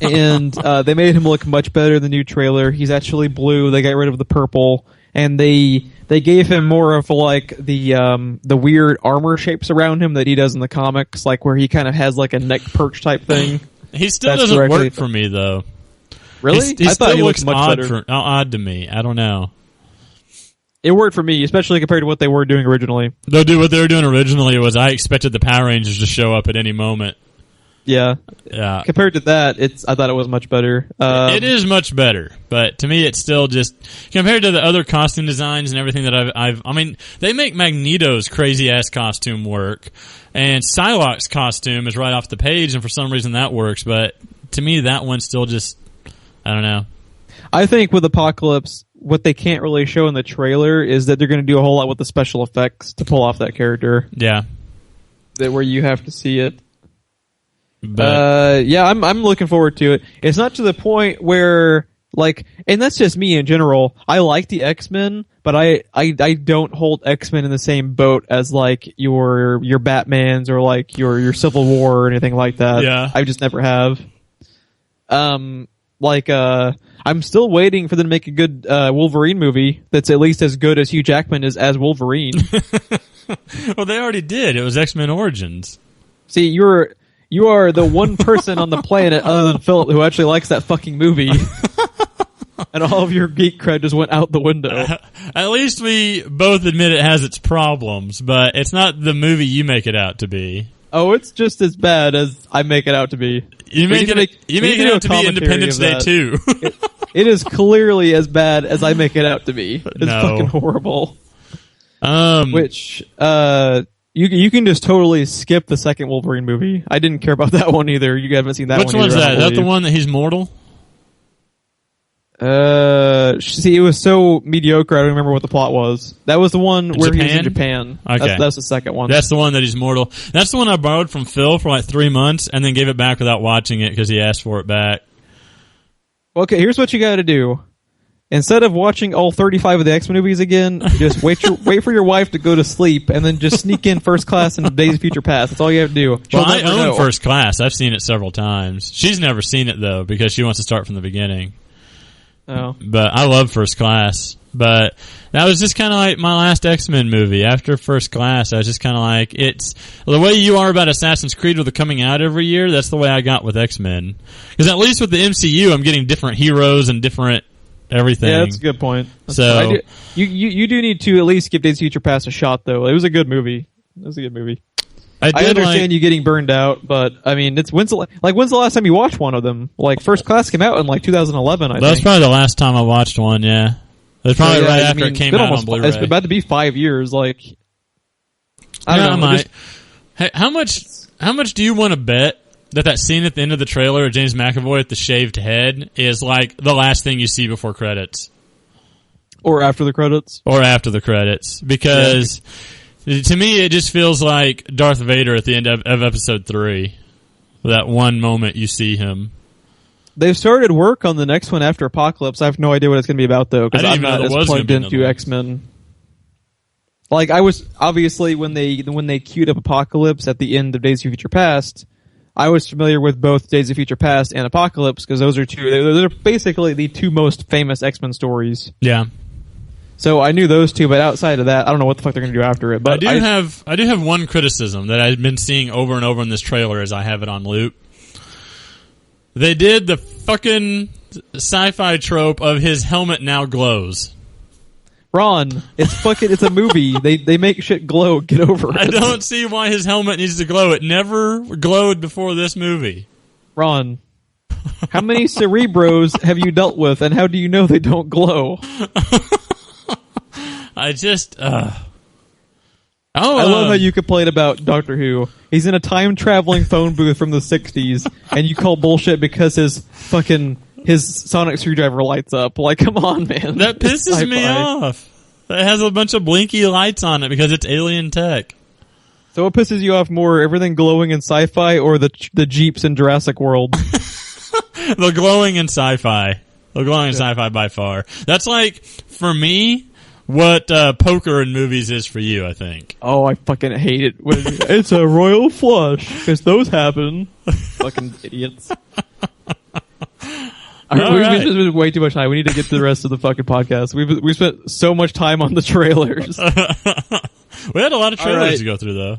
And they made him look much better in the new trailer. He's actually blue. They got rid of the purple. And they gave him more of like the weird armor shapes around him that he does in the comics, like where he kind of has like a neck perch type thing.
He still doesn't work for me though.
Really?
He
I thought he
looks
looked much better.
Odd to me. I don't know.
It worked for me, especially compared to what they were doing originally.
What they were doing originally was I expected the Power Rangers to show up at any moment.
Yeah. Compared to that, I thought it was much better.
It is much better, but to me, it's still just compared to the other costume designs and everything that I mean, they make Magneto's crazy ass costume work, and Psylocke's costume is right off the page, and for some reason that works. But to me, that one's still just, I don't know.
I think with Apocalypse, what they can't really show in the trailer is that they're going to do a whole lot with the special effects to pull off that character.
Yeah,
where you have to see it.
But
yeah, I'm looking forward to it. It's not to the point where like, and that's just me in general. I like the X-Men, but I don't hold X-Men in the same boat as like your Batmans or like your Civil War or anything like that.
Yeah,
I just never have. I'm still waiting for them to make a good Wolverine movie that's at least as good as Hugh Jackman is as Wolverine.
Well, they already did. It was X-Men Origins.
See, you are the one person on the planet other than Philip who actually likes that fucking movie. And all of your geek cred just went out the window.
At least we both admit it has its problems, but it's not the movie you make it out to be.
Oh, it's just as bad as I make it out to be.
You make it out to be Independence Day 2.
It is clearly as bad as I make it out to be. It's fucking horrible. Which, you can just totally skip the second Wolverine movie. I didn't care about that one either. You haven't seen that one either.
Which one's that? Is that the one that he's mortal?
See, it was so mediocre, I don't remember what the plot was. That was the one where he was in Japan.
Okay.
That's the second one.
That's the one that he's mortal. That's the one I borrowed from Phil for like 3 months and then gave it back without watching it because he asked for it back.
Okay, here's what you gotta do. Instead of watching all 35 of the X-Men movies again, just wait for your wife to go to sleep and then just sneak in First Class and Days of Future Past. That's all you have to do.
Well, I own First Class. I've seen it several times. She's never seen it though because she wants to start from the beginning.
Oh.
But I love First Class. But that was just kind of like my last X-Men movie. After First Class, I was just kind of like, it's the way you are about Assassin's Creed with it coming out every year, that's the way I got with X-Men. Because at least with the MCU, I'm getting different heroes and different everything.
Yeah, that's a good point.
So
you do need to at least give Days of Future Past a shot, though. It was a good movie. I understand you getting burned out, but I mean, when's the last time you watched one of them? Like First Class came out in like 2011. I think
that's probably the last time I watched one. Yeah, it's probably right after it came out on Blu-ray.
It's about to be 5 years. Like,
I don't know. Hey, how much do you want to bet that scene at the end of the trailer of James McAvoy with the shaved head is like the last thing you see before credits,
or after the credits,
because. Yeah. To me, it just feels like Darth Vader at the end of episode 3. That one moment you see him.
They've started work on the next one after Apocalypse. I have no idea what it's going to be about, though, because I'm not as plugged into X-Men. Like, I was, obviously, when they queued up Apocalypse at the end of Days of Future Past, I was familiar with both Days of Future Past and Apocalypse, because those are basically the two most famous X-Men stories.
Yeah.
So I knew those two, but outside of that, I don't know what the fuck they're going to do after it. But
I do have one criticism that I've been seeing over and over in this trailer as I have it on loop. They did the fucking sci-fi trope of his helmet now glows.
Ron, it's a movie. They make shit glow. Get over it.
I don't see why his helmet needs to glow. It never glowed before this movie.
Ron, how many Cerebros have you dealt with, and how do you know they don't glow?
I just...
I love how you complain about Doctor Who. He's in a time-traveling phone booth from the 60s, and you call bullshit because his sonic screwdriver lights up. Like, come on, man.
That pisses me off. It has a bunch of blinky lights on it because it's alien tech.
So what pisses you off more, everything glowing in sci-fi or the Jeeps in Jurassic World?
The glowing in sci-fi. The glowing in sci-fi by far. That's like, for me, what poker in movies is for you, I think.
Oh, I fucking hate it. It's a royal flush, because those happen. Fucking idiots. We've spent way too much time. We need to get to the rest of the fucking podcast. We spent so much time on the trailers.
We had a lot of trailers to go through, though.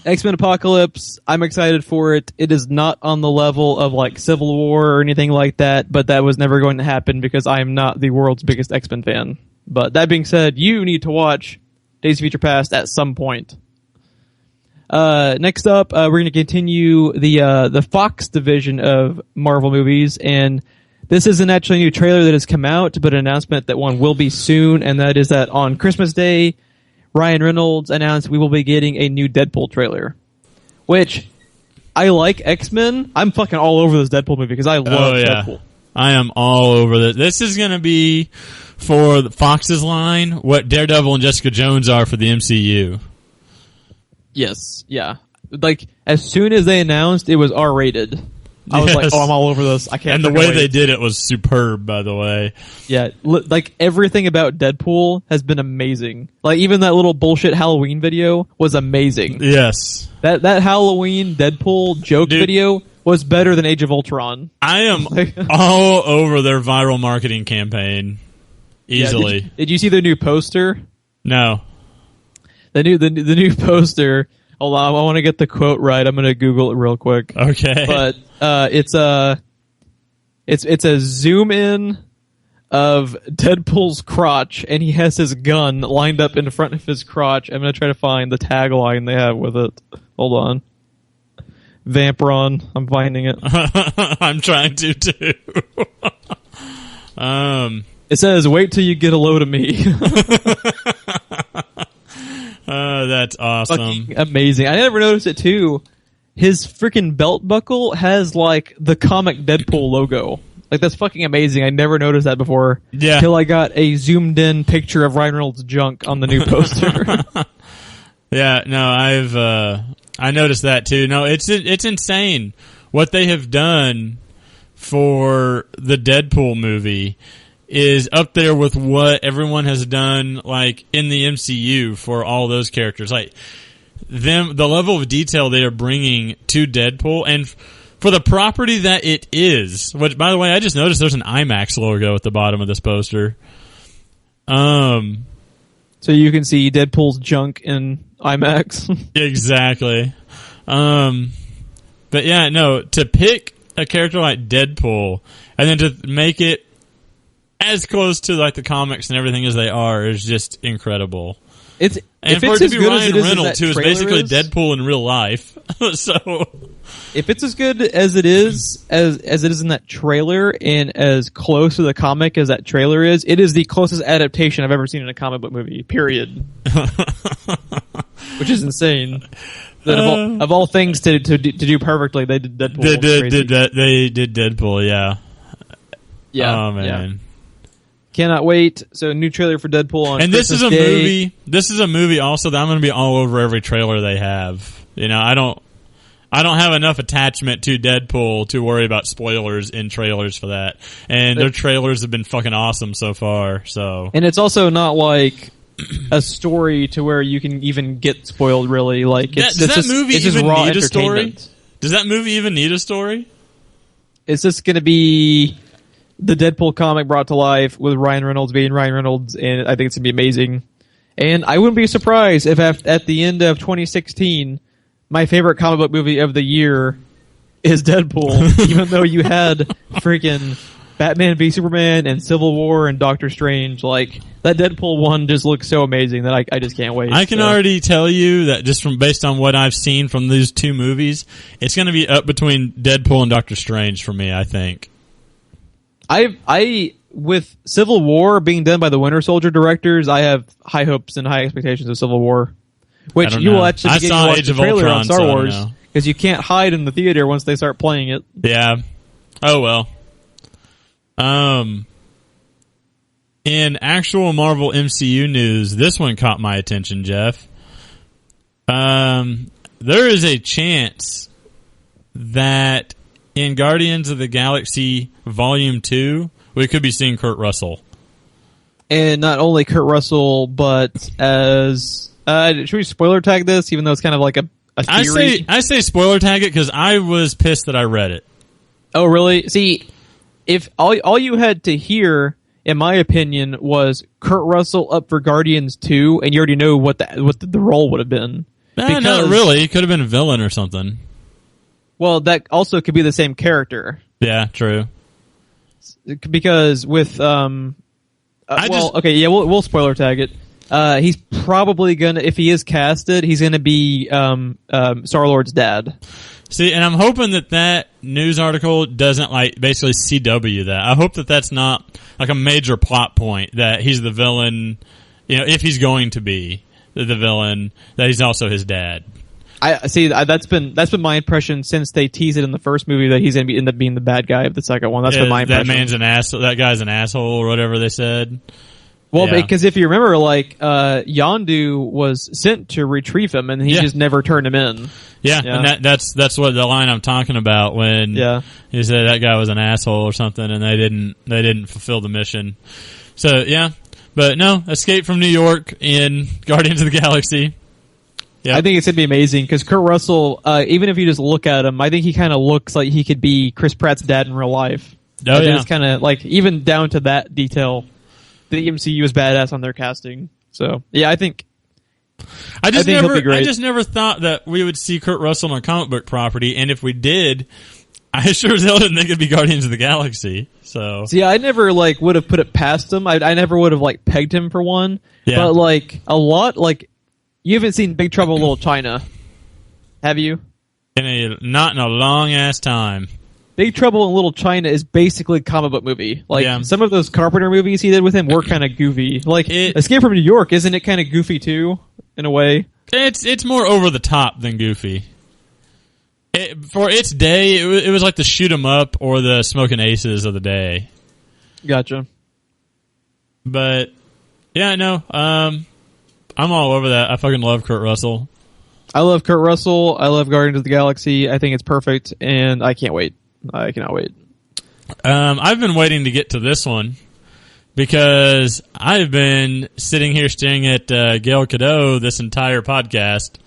X-Men Apocalypse, I'm excited for it. It is not on the level of like Civil War or anything like that, but that was never going to happen because I am not the world's biggest X-Men fan. But that being said, you need to watch Days of Future Past at some point. Next up, we're going to continue the Fox division of Marvel movies, and this isn't actually a new trailer that has come out, but an announcement that one will be soon, and that is that on Christmas Day, Ryan Reynolds announced we will be getting a new Deadpool trailer. Which, I like X-Men. I'm fucking all over this Deadpool movie because I love Deadpool.
I am all over this. This is going to be, for Fox's line, what Daredevil and Jessica Jones are for the MCU.
Yes, yeah. Like, as soon as they announced it was R-rated, I was like, oh, I'm all over this. I can't.
And the way they did it was superb, by the way.
Yeah, like, everything about Deadpool has been amazing. Like, even that little bullshit Halloween video was amazing.
Yes.
That Halloween Deadpool joke video was better than Age of Ultron.
I am all over their viral marketing campaign. Easily.
Yeah, did you see the new poster?
No.
The new poster. Hold on, I want to get the quote right. I'm going to Google it real quick.
Okay.
But it's a zoom in of Deadpool's crotch, and he has his gun lined up in front of his crotch. I'm going to try to find the tagline they have with it. Hold on. Vampron. I'm finding it.
I'm trying to too.
It says, "Wait till you get a load of me."
That's awesome.
Fucking amazing. I never noticed it too. His freaking belt buckle has like the comic Deadpool logo. Like, that's fucking amazing. I never noticed that before.
Yeah.
Till I got a zoomed in picture of Ryan Reynolds' junk on the new poster.
Yeah, no, I noticed that too. No, it's insane what they have done for the Deadpool movie is up there with what everyone has done, like, in the MCU for all those characters. Like, the level of detail they are bringing to Deadpool, and for the property that it is, which, by the way, I just noticed there's an IMAX logo at the bottom of this poster.
So you can see Deadpool's junk in IMAX.
Exactly. But yeah, no, to pick a character like Deadpool and then to make it as close to like the comics and everything as they are is just incredible.
And
for it to be Ryan Reynolds, who is basically Deadpool in real life. So
if it's as good as it is as it is in that trailer and as close to the comic as that trailer is, it is the closest adaptation I've ever seen in a comic book movie, period. Which is insane. That of all things to do perfectly, they did Deadpool.
They did Deadpool, yeah.
Yeah.
Oh man.
Yeah. Cannot wait. So, new trailer for Deadpool on
And
Christmas
this is a
Day.
movie. This is a movie also that I'm going to be all over every trailer they have. You know, I don't have enough attachment to Deadpool to worry about spoilers in trailers for that. And their trailers have been fucking awesome so far. So,
and it's also not like a story to where you can even get spoiled. Really, like
does that movie even
raw
need a story?
entertainment.
Does that movie even need a story?
It's just going to be the Deadpool comic brought to life with Ryan Reynolds being Ryan Reynolds, and I think it's going to be amazing. And I wouldn't be surprised if at the end of 2016, my favorite comic book movie of the year is Deadpool, even though you had freaking Batman v Superman and Civil War and Doctor Strange. Like, that Deadpool one just looks so amazing that I just can't wait.
I can already tell you that just based on what I've seen from these two movies, it's going to be up between Deadpool and Doctor Strange for me, I think. With Civil War being done by the Winter Soldier directors, I have high hopes and high expectations of Civil War. Which you will actually begin to watch the trailer on Star Wars, because you can't hide in the theater once they start playing it. Yeah. Oh, well. In actual Marvel MCU news, this one caught my attention, Jeff. There is a chance that in Guardians of the Galaxy Volume 2, we could be seeing Kurt Russell.
And not only Kurt Russell, but as... should we spoiler tag this, even though it's kind of like a theory?
I say spoiler tag it because I was pissed that I read it.
Oh, really? See, if all you had to hear, in my opinion, was Kurt Russell up for Guardians 2, and you already know what the role would have been.
Not really. It could have been a villain or something.
Well, that also could be the same character.
Yeah, true.
Because with we'll spoiler tag it. He's probably gonna, if he is casted, he's gonna be Star-Lord's dad.
See, and I'm hoping that news article doesn't basically CW that. I hope that that's not like a major plot point that he's the villain. If he's going to be the villain, that he's also his dad.
I see. That's been my impression since they teased it in the first movie that he's gonna end up being the bad guy of the second one. That's been my impression.
That man's an asshole. That guy's an asshole, or whatever they said.
Well, because if you remember, Yondu was sent to retrieve him, and he just never turned him in.
Yeah, and that's what the line I'm talking about when he said that guy was an asshole or something, and they didn't fulfill the mission. So but no, Escape from New York in Guardians of the Galaxy. Yeah, I
think it's gonna be amazing because Kurt Russell, even if you just look at him, I think he kind of looks like he could be Chris Pratt's dad in real life.
Oh,
I think it's kind of even down to that detail. The MCU is badass on their casting. So, I think he'll be great.
I just never thought that we would see Kurt Russell on a comic book property, and if we did, I sure as hell didn't think it'd be Guardians of the Galaxy. So,
see, I never would have put it past him. I never would have pegged him for one. Yeah. But a lot you haven't seen Big Trouble in Little China, have you?
Not in a long ass time.
Big Trouble in Little China is basically a comic book movie. Some of those Carpenter movies he did with him were kind of goofy. Escape from New York, isn't it kind of goofy too, in a way?
It's more over the top than goofy. For its day, it was like the Shoot 'em Up or the Smoking Aces of the day.
Gotcha.
But I'm all over that. I fucking love Kurt Russell.
I love Kurt Russell. I love Guardians of the Galaxy. I think it's perfect, and I can't wait. I cannot wait.
I've been waiting to get to this one because I've been sitting here staring at Gal Gadot this entire podcast.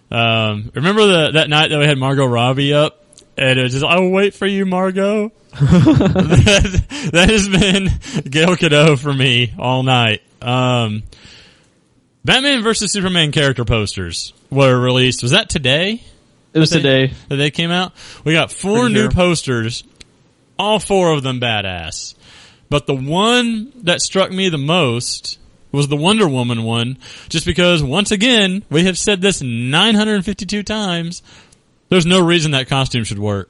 Remember that night that we had Margot Robbie up? And it was just, I'll wait for you, Margot. that has been Gal Gadot for me all night. Batman vs. Superman character posters were released. Was that today?
It was today.
That they came out? We got 4 new posters. All 4 of them badass. But the one that struck me the most was the Wonder Woman one. Just because, once again, we have said this 952 times, there's no reason that costume should work.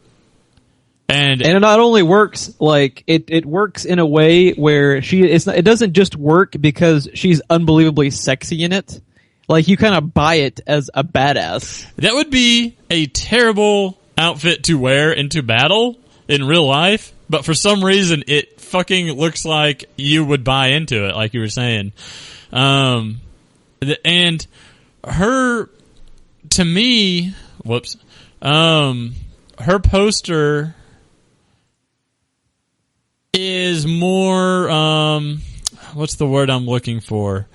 And
it not only works, it works in a way where it doesn't just work because she's unbelievably sexy in it. You kind of buy it as a badass.
That would be a terrible outfit to wear into battle in real life, but for some reason it fucking looks like you would buy into it, like you were saying. And her, to me, her poster is more, what's the word I'm looking for?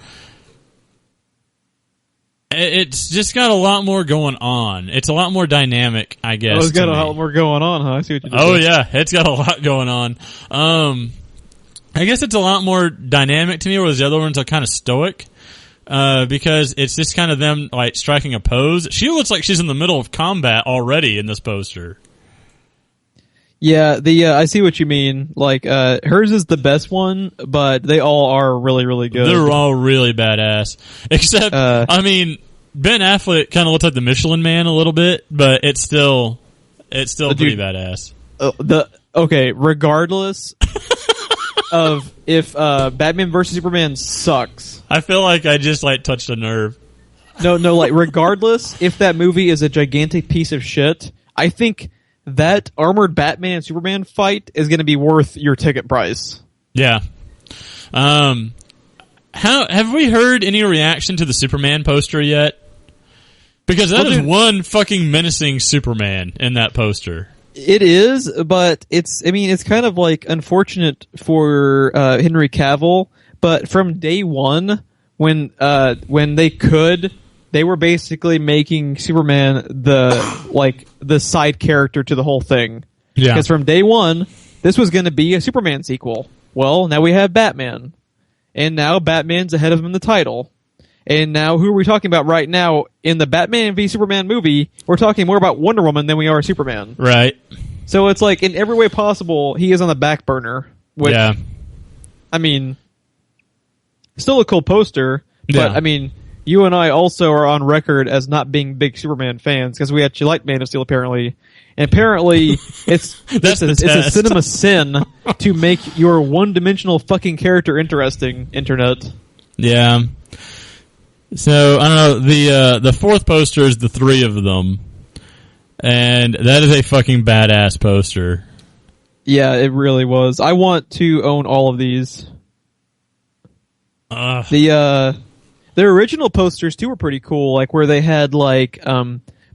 It's just got a lot more going on. It's a lot more dynamic, I guess.
Oh, it's got a lot more going on, huh? I see what you did.
Oh, yeah. It's got a lot going on. I guess it's a lot more dynamic to me, whereas the other ones are kind of stoic. Because it's just kind of them, like, striking a pose. She looks like she's in the middle of combat already in this poster.
Yeah, I see what you mean. Like, hers is the best one, but they all are really, really good.
They're all really badass. Except, I mean, Ben Affleck kind of looks like the Michelin Man a little bit, but it's still pretty badass.
Okay, regardless of if Batman vs Superman sucks.
I feel like I just, like, touched a nerve.
No, like, regardless if that movie is a gigantic piece of shit, I think that armored Batman and Superman fight is going to be worth your ticket price.
Yeah. How have we heard any reaction to the Superman poster yet? Because that is one fucking menacing Superman in that poster.
It is, but it's kind of like unfortunate for Henry Cavill, but from day one when they were basically making Superman the side character to the whole thing.
Yeah.
Because from day one, this was going to be a Superman sequel. Well, now we have Batman. And now Batman's ahead of him in the title. And now who are we talking about right now? In the Batman v Superman movie, we're talking more about Wonder Woman than we are Superman.
Right.
So it's like, in every way possible, he is on the back burner. Which,
yeah.
I mean, still a cool poster, but
Yeah.
I mean, you and I also are on record as not being big Superman fans because we actually like Man of Steel apparently. And apparently it's a cinema sin to make your one-dimensional fucking character interesting, internet.
Yeah. So, I don't know, the fourth poster is the three of them. And that is a fucking badass poster.
Yeah, it really was. I want to own all of these. The original posters too were pretty cool, like where they had like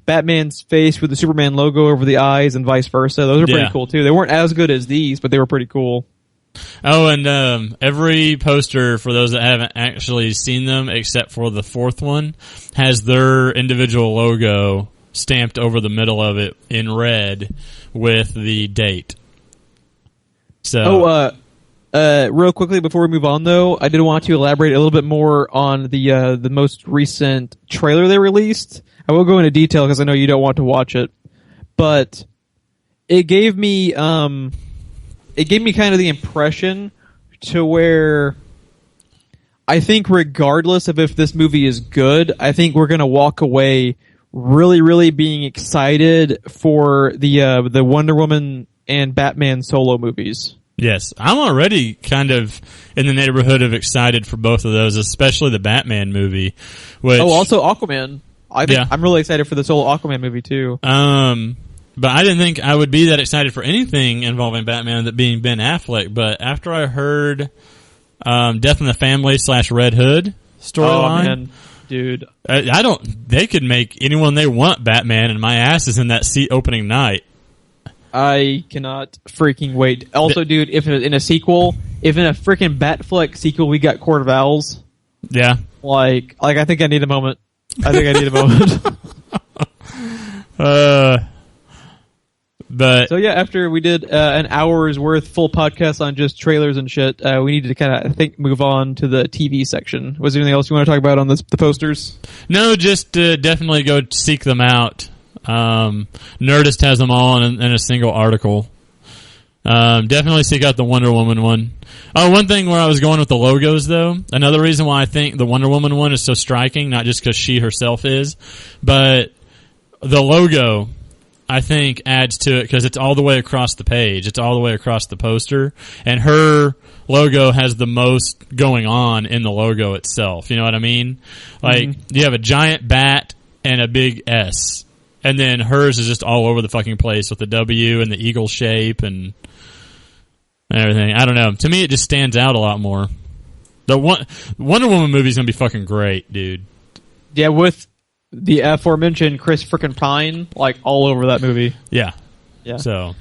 Batman's face with the Superman logo over the eyes and vice versa. Those are pretty cool too. They weren't as good as these, but they were pretty cool.
Oh, and every poster, for those that haven't actually seen them, except for the fourth one, has their individual logo stamped over the middle of it in red with the date. So,
real quickly before we move on, though, I did want to elaborate a little bit more on the most recent trailer they released. I will go into detail because I know you don't want to watch it, but it gave me kind of the impression to where I think regardless of if this movie is good, I think we're going to walk away really, really being excited for the Wonder Woman and Batman solo movies.
yes, I'm already kind of in the neighborhood of excited for both of those, especially the Batman movie. Which,
also Aquaman. I'm really excited for the solo Aquaman movie too.
But I didn't think I would be that excited for anything involving Batman, that being Ben Affleck. But after I heard Death in the Family / Red Hood storyline,
dude,
they could make anyone they want Batman, and my ass is in that seat opening night.
I cannot freaking wait. Also, dude, if in a freaking Batfleck sequel we got Court of Owls,
yeah,
like I think I need a moment.
But
so yeah, after we did an hour's worth full podcast on just trailers and shit, we needed to kind of, I think, move on to the TV section. Was there anything else you want to talk about on the posters?
No, just definitely go seek them out. Nerdist has them all in a single article. Definitely seek out the Wonder Woman one. Oh, one thing where I was going with the logos, though, another reason why I think the Wonder Woman one is so striking, not just because she herself is, but the logo, I think, adds to it because it's all the way across the page. It's all the way across the poster. And her logo has the most going on in the logo itself. You know what I mean? Like, you have a giant bat and a big S. And then hers is just all over the fucking place with the W and the eagle shape and everything. I don't know. To me, it just stands out a lot more. The Wonder Woman movie is going to be fucking great, dude.
Yeah, with the aforementioned Chris frickin' Pine, like, all over that movie.
Yeah.
Yeah.
So,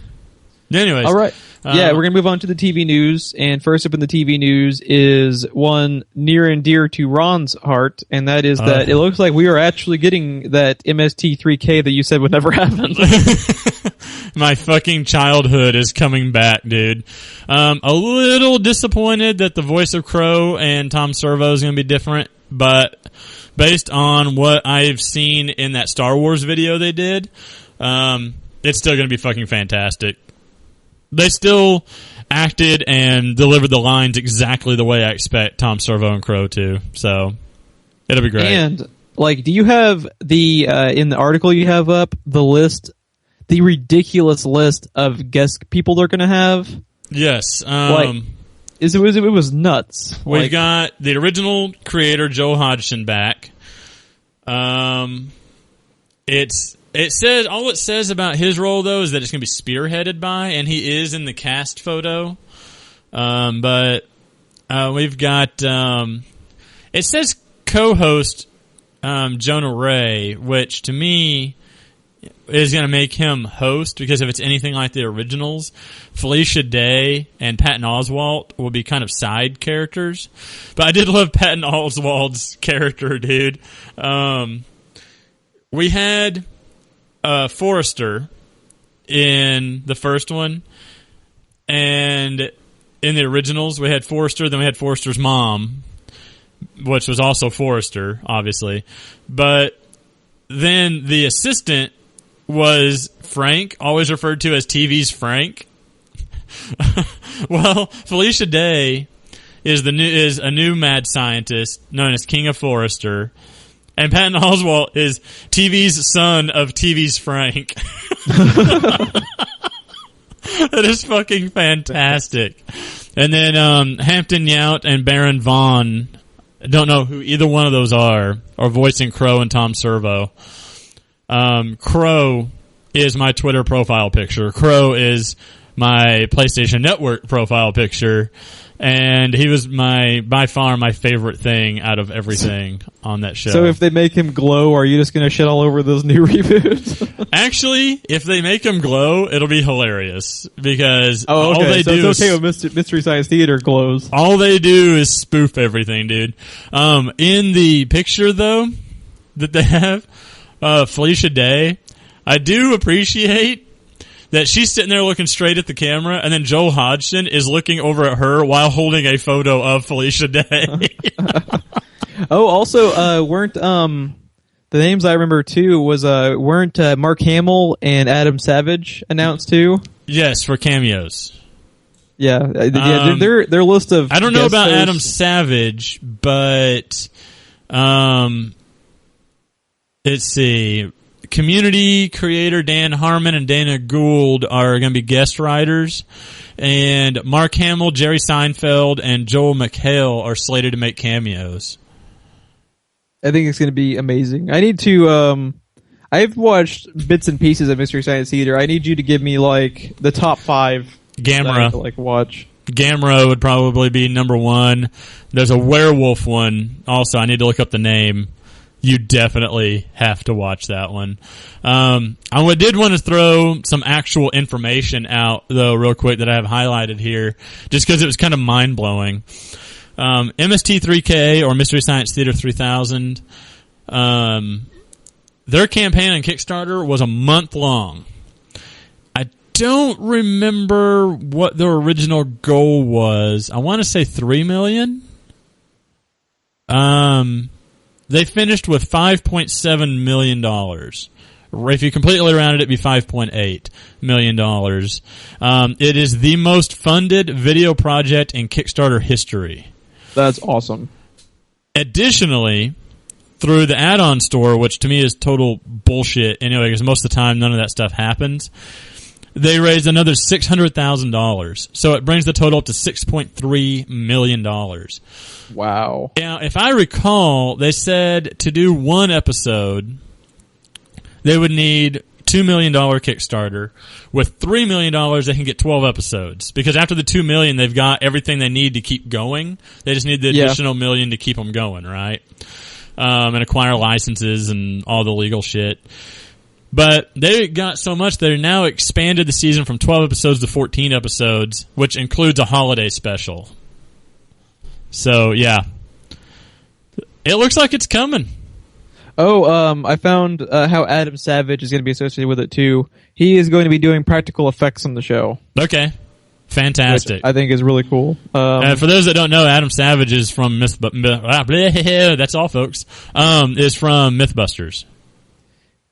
Anyways.
All right. Yeah, we're going to move on to the TV news. And first up in the TV news is one near and dear to Ron's heart, and that is that it looks like we are actually getting that MST3K that you said would never happen.
My fucking childhood is coming back, dude. A little disappointed that the voice of Crow and Tom Servo is going to be different, but based on what I've seen in that Star Wars video they did, it's still going to be fucking fantastic. They still acted and delivered the lines exactly the way I expect Tom Servo and Crow to, so it'll be great.
And, like, do you have the, in the article you have up, the list, the ridiculous list of guest people they're going to have? Yes. It was nuts.
We've got the original creator, Joe Hodgson, back. It says about his role, though, is that it's going to be spearheaded by, and he is in the cast photo. But we've got, it says co-host Jonah Ray, which to me is going to make him host, because if it's anything like the originals, Felicia Day and Patton Oswalt will be kind of side characters. But I did love Patton Oswalt's character, dude. We had Forrester in the first one, and in the originals we had Forrester, then we had Forrester's mom, which was also Forrester, obviously. But then the assistant was Frank, always referred to as TV's Frank. Well, Felicia Day is a new mad scientist known as King of Forrester. And Patton Oswalt is TV's son of TV's Frank. That is fucking fantastic. And then Hampton Yount and Baron Vaughn, I don't know who either one of those are voicing Crow and Tom Servo. Crow is my Twitter profile picture. Crow is my PlayStation Network profile picture. And he was by far my favorite thing out of everything on that show.
So if they make him glow, are you just going to shit all over those new reboots?
Actually, if they make him glow, it'll be hilarious, because all they do
it's okay when Mystery Science Theater glows.
All they do is spoof everything, dude. In the picture, though, that they have, Felicia Day, I do appreciate that she's sitting there looking straight at the camera, and then Joel Hodgson is looking over at her while holding a photo of Felicia Day.
Also, weren't the names I remember too weren't Mark Hamill and Adam Savage announced too?
Yes, for cameos.
Yeah, their list of.
I don't know about Adam Savage, but let's see. Community creator Dan Harmon and Dana Gould are going to be guest writers, and Mark Hamill, Jerry Seinfeld, and Joel McHale are slated to make cameos.
I think it's going to be amazing. I need to. I've watched bits and pieces of Mystery Science Theater. I need you to give me like the top 5.
Gamera,
to watch.
Gamera would probably be number 1. There's a werewolf one also. I need to look up the name. You definitely have to watch that one. I did want to throw some actual information out, though, real quick, that I have highlighted here, just because it was kind of mind-blowing. MST3K, or Mystery Science Theater 3000, their campaign on Kickstarter was a month long. I don't remember what their original goal was. I want to say $3 million. They finished with $5.7 million. If you completely rounded it, it'd be $5.8 million. It is the most funded video project in Kickstarter history.
That's awesome.
Additionally, through the add-on store, which to me is total bullshit anyway, because most of the time none of that stuff happens, they raised another $600,000. So it brings the total up to $6.3 million.
Wow.
Now, if I recall, they said to do one episode, they would need $2 million Kickstarter. With $3 million, they can get 12 episodes. Because after the $2 million, they've got everything they need to keep going. They just need the additional $1 million to keep them going, right? And acquire licenses and all the legal shit. But they got so much they now expanded the season from 12 episodes to 14 episodes, which includes a holiday special. So, yeah. It looks like it's coming.
Oh, I found how Adam Savage is going to be associated with it, too. He is going to be doing practical effects on the show.
Okay. Fantastic.
Which I think is really cool.
And for those that don't know, Adam Savage is from that's all, folks. Is from Mythbusters.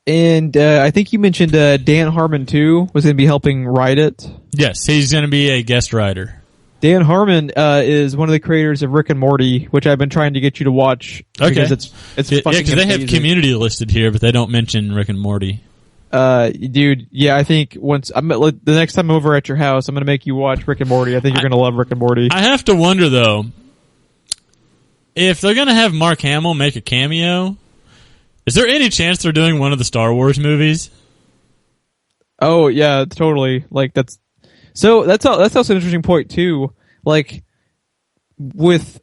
And I think you mentioned Dan Harmon, too, was going to be helping write it.
Yes, he's going to be a guest writer.
Dan Harmon is one of the creators of Rick and Morty, which I've been trying to get you to watch.
Okay.
Because it's fucking
because they have
amazing.
Community listed here, but they don't mention Rick and Morty.
Dude, yeah, I think the next time I'm over at your house, I'm going to make you watch Rick and Morty. I think you're going to love Rick and Morty.
I have to wonder, though, if they're going to have Mark Hamill make a cameo, is there any chance they're doing one of the Star Wars movies?
Oh, yeah, totally. Like, that's also an interesting point, too. Like, with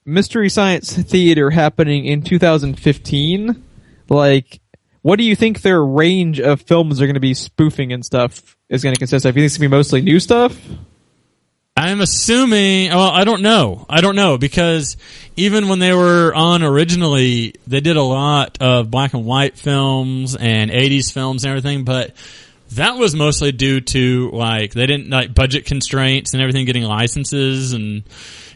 Mystery Science Theater happening in 2015, like, what do you think their range of films are going to be spoofing and stuff is going to consist of? You think it's going to be mostly new stuff?
I'm assuming... Well, I don't know, because even when they were on originally, they did a lot of black and white films and 80s films and everything, but that was mostly due to, like, they didn't, like, budget constraints and everything, getting licenses and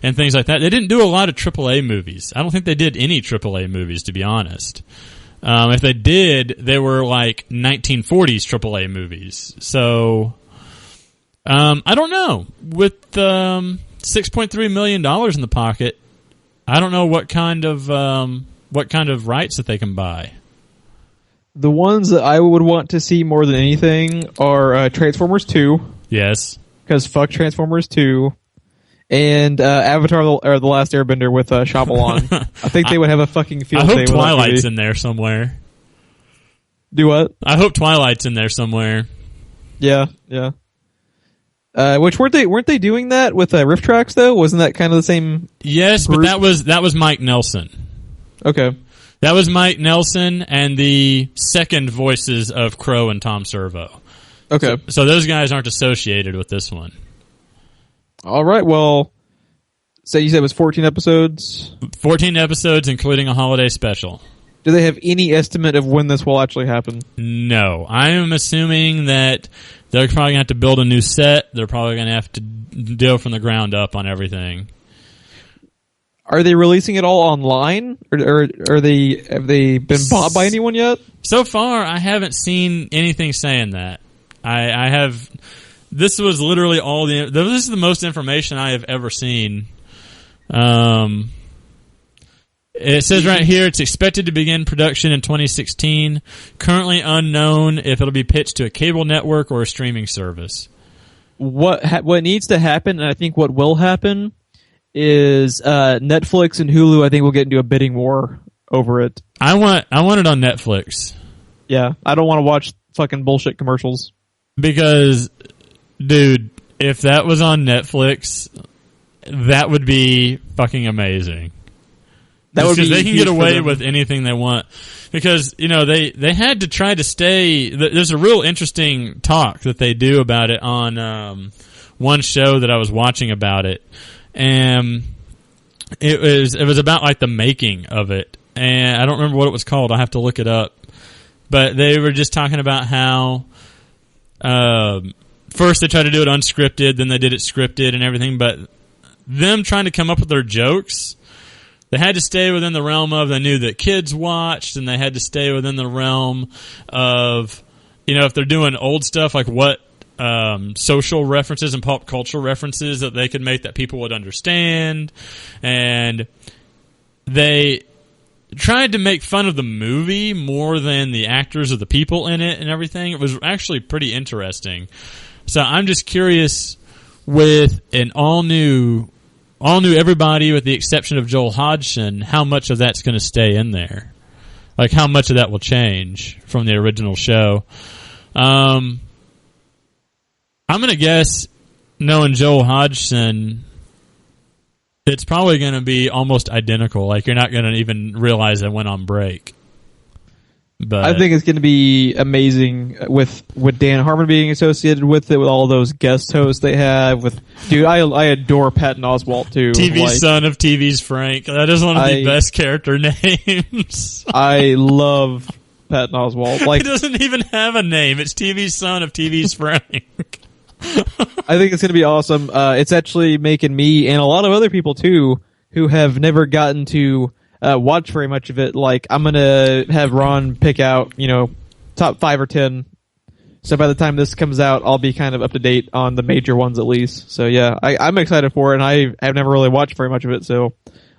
things like that. They didn't do a lot of AAA movies. I don't think they did any AAA movies, to be honest. If they did, they were, like, 1940s AAA movies. So... I don't know. With $6.3 million in the pocket, I don't know what kind of rights that they can buy.
The ones that I would want to see more than anything are Transformers 2.
Yes.
Because fuck Transformers 2. And Avatar or The Last Airbender with Shyamalan. I think they would have a fucking field day.
I hope Twilight's in there somewhere.
Do what?
I hope Twilight's in there somewhere.
Yeah. Which weren't they doing that with Riff Tracks though? Wasn't that kind of the same?
Yes, group? But that was Mike Nelson.
Okay.
That was Mike Nelson and the second voices of Crow and Tom Servo.
Okay.
So those guys aren't associated with this one.
All right. Well, so you said it was 14 episodes?
14 episodes, including a holiday special.
Do they have any estimate of when this will actually happen?
No. I am assuming that they're probably going to have to build a new set. They're probably going to have to do from the ground up on everything.
Are they releasing it all online? Or have they been bought by anyone yet?
So far, I haven't seen anything saying that. I have... This was literally this is the most information I have ever seen. It says right here it's expected to begin production in 2016. Currently unknown if it'll be pitched to a cable network or a streaming service.
What needs to happen, and I think what will happen, is Netflix and Hulu, I think, will get into a bidding war over it.
I want it on Netflix.
Yeah, I don't want to watch fucking bullshit commercials.
Because, dude, if that was on Netflix, that would be fucking amazing. Because they can get away with anything they want. Because, you know, they had to try to stay... There's a real interesting talk that they do about it on one show that I was watching about it. And it was about, like, the making of it. And I don't remember what it was called. I'll have to look it up. But they were just talking about how... first they tried to do it unscripted, then they did it scripted and everything. But them trying to come up with their jokes... They had to stay within the realm of they knew that kids watched, and they had to stay within the realm of, you know, if they're doing old stuff, like what social references and pop culture references that they could make that people would understand. And they tried to make fun of the movie more than the actors or the people in it and everything. It was actually pretty interesting. So I'm just curious with an all new everybody with the exception of Joel Hodgson, how much of that's going to stay in there? Like, how much of that will change from the original show? I'm going to guess, knowing Joel Hodgson, it's probably going to be almost identical. Like, you're not going to even realize it went on break. But
I think it's going to be amazing with Dan Harmon being associated with it, with all those guest hosts they have. Dude, I adore Patton Oswalt too.
TV's son of TV's Frank. That is one of the best character names.
I love Patton Oswalt.
He doesn't even have a name. It's TV's son of TV's Frank.
I think it's going to be awesome. It's actually making me and a lot of other people too who have never gotten to watch very much of it. Like, I'm going to have Ron pick out, top 5 or 10. So by the time this comes out, I'll be kind of up to date on the major ones at least. So yeah, I'm excited for it, and I've never really watched very much of it, so